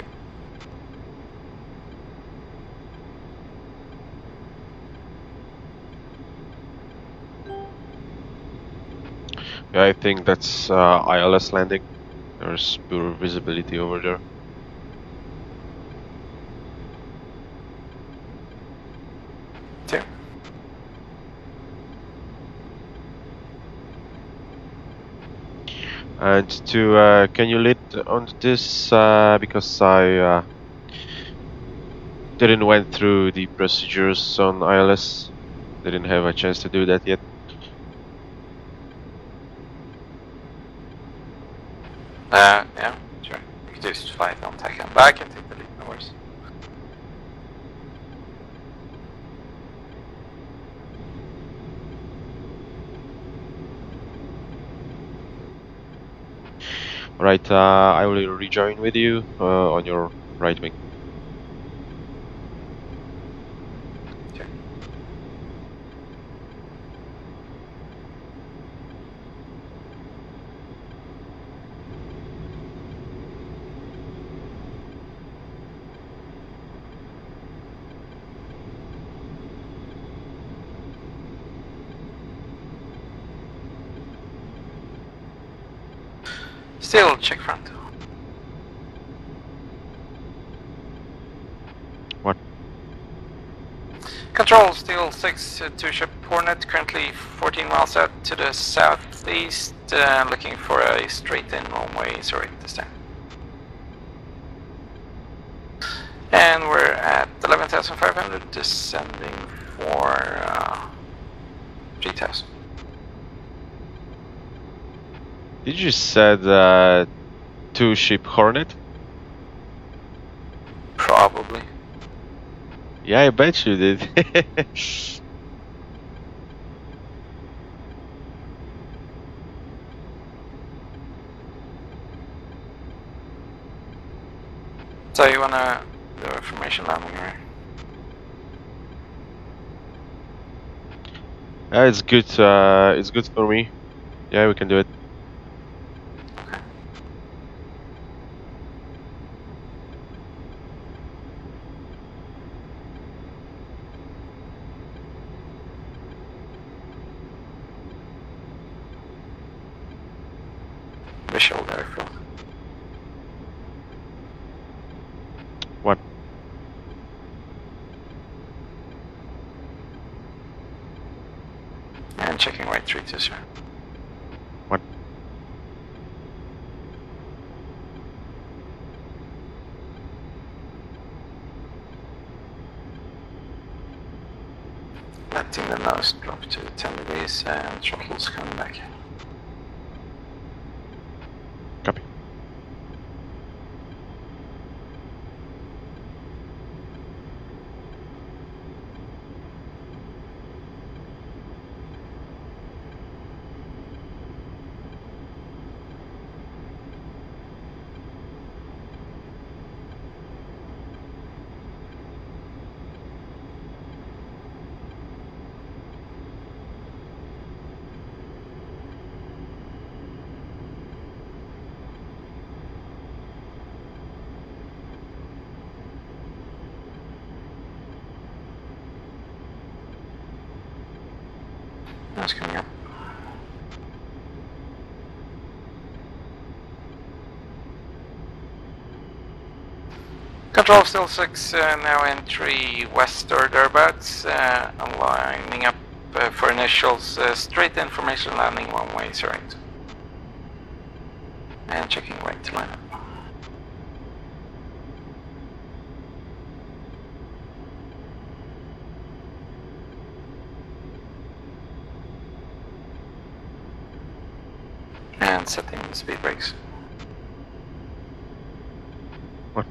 Yeah, I think that's ILS landing. There's poor visibility over there. And to can you lead on this because I didn't went through the procedures on ILS. Didn't have a chance to do that yet. Yeah, sure. You could just fight on TACAN, but I can take the lead, no worries. Right, I will rejoin with you on your right wing. Okay. Still check front. What? Control, Steel 6, 2-ship Hornet, currently 14 miles out to the southeast, looking for a straight-in runway 08 this time. And we're at 11,500, descending for 3,000. Did you said 2-ship Hornet? Probably. Yeah, I bet you did. So you wanna do a formation landing here? It's good. It's good for me. Yeah, we can do it. Okay. Visual airfield. What? And checking right 3-2, sir. What? Letting the nose drop to 10 degrees and throttles coming back. Copy. That's coming up. Control still 6, now entry west or thereabouts, lining up for initials, straight information landing one way, sorry. And checking right to line up. And setting the speed brakes. What?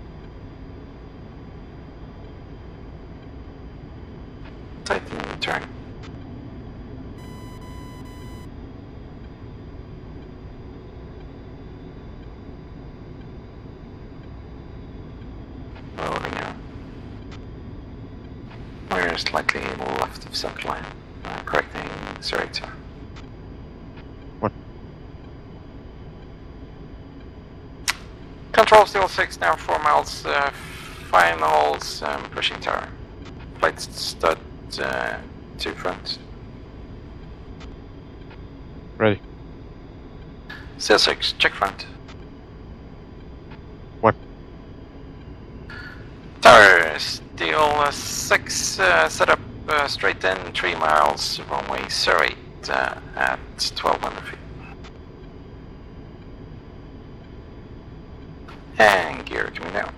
Tightening the turn. Rolling out. We're slightly left of centerline. Correcting, sorry, sir. What? Control still 6 now, 4 miles, finals, pushing tower. Flight stud to front. Ready. Still 6, check front. What? Tower still 6, set up straight in, 3 miles, runway 08 at 1200 feet. And gear coming down.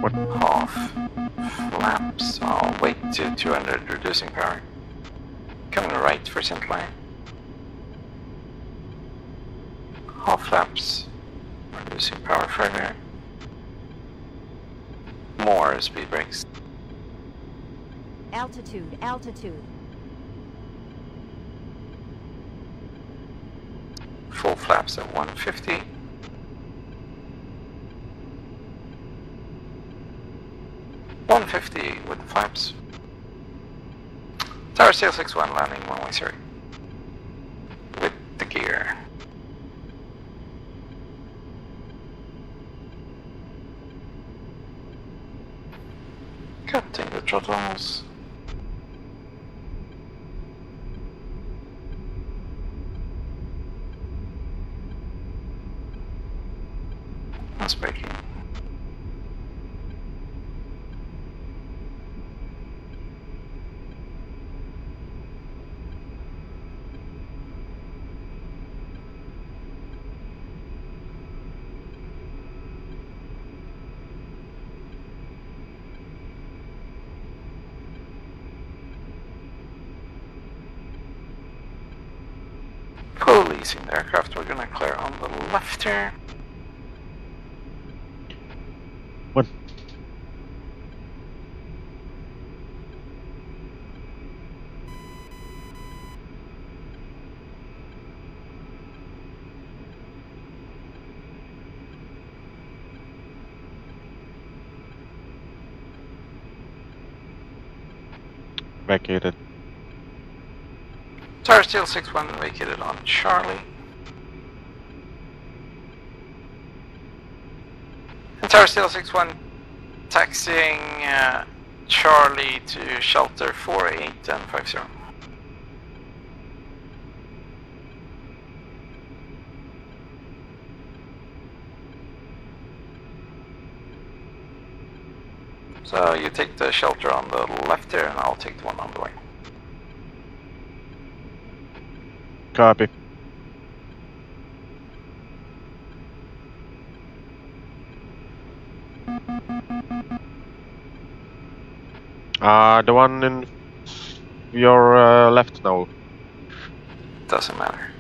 What? Half flaps. I'll wait to 200, reducing power. Coming right for center line. Half flaps. Reducing power further. More speed brakes. Altitude, altitude. Full flaps at 150. With the flaps. Tower sail 61 landing one way, sorry. With the gear. Cutting the throttles. That's braking. Policing the aircraft, we're gonna clear on the left here. What? Vacated. Tower Steel 61 vacated on Charlie. And Tower Steel 61 taxiing Charlie to shelter 48 and 50. So you take the shelter on the left here and I'll take the one on the right. Copy. The one in your left now. Doesn't matter.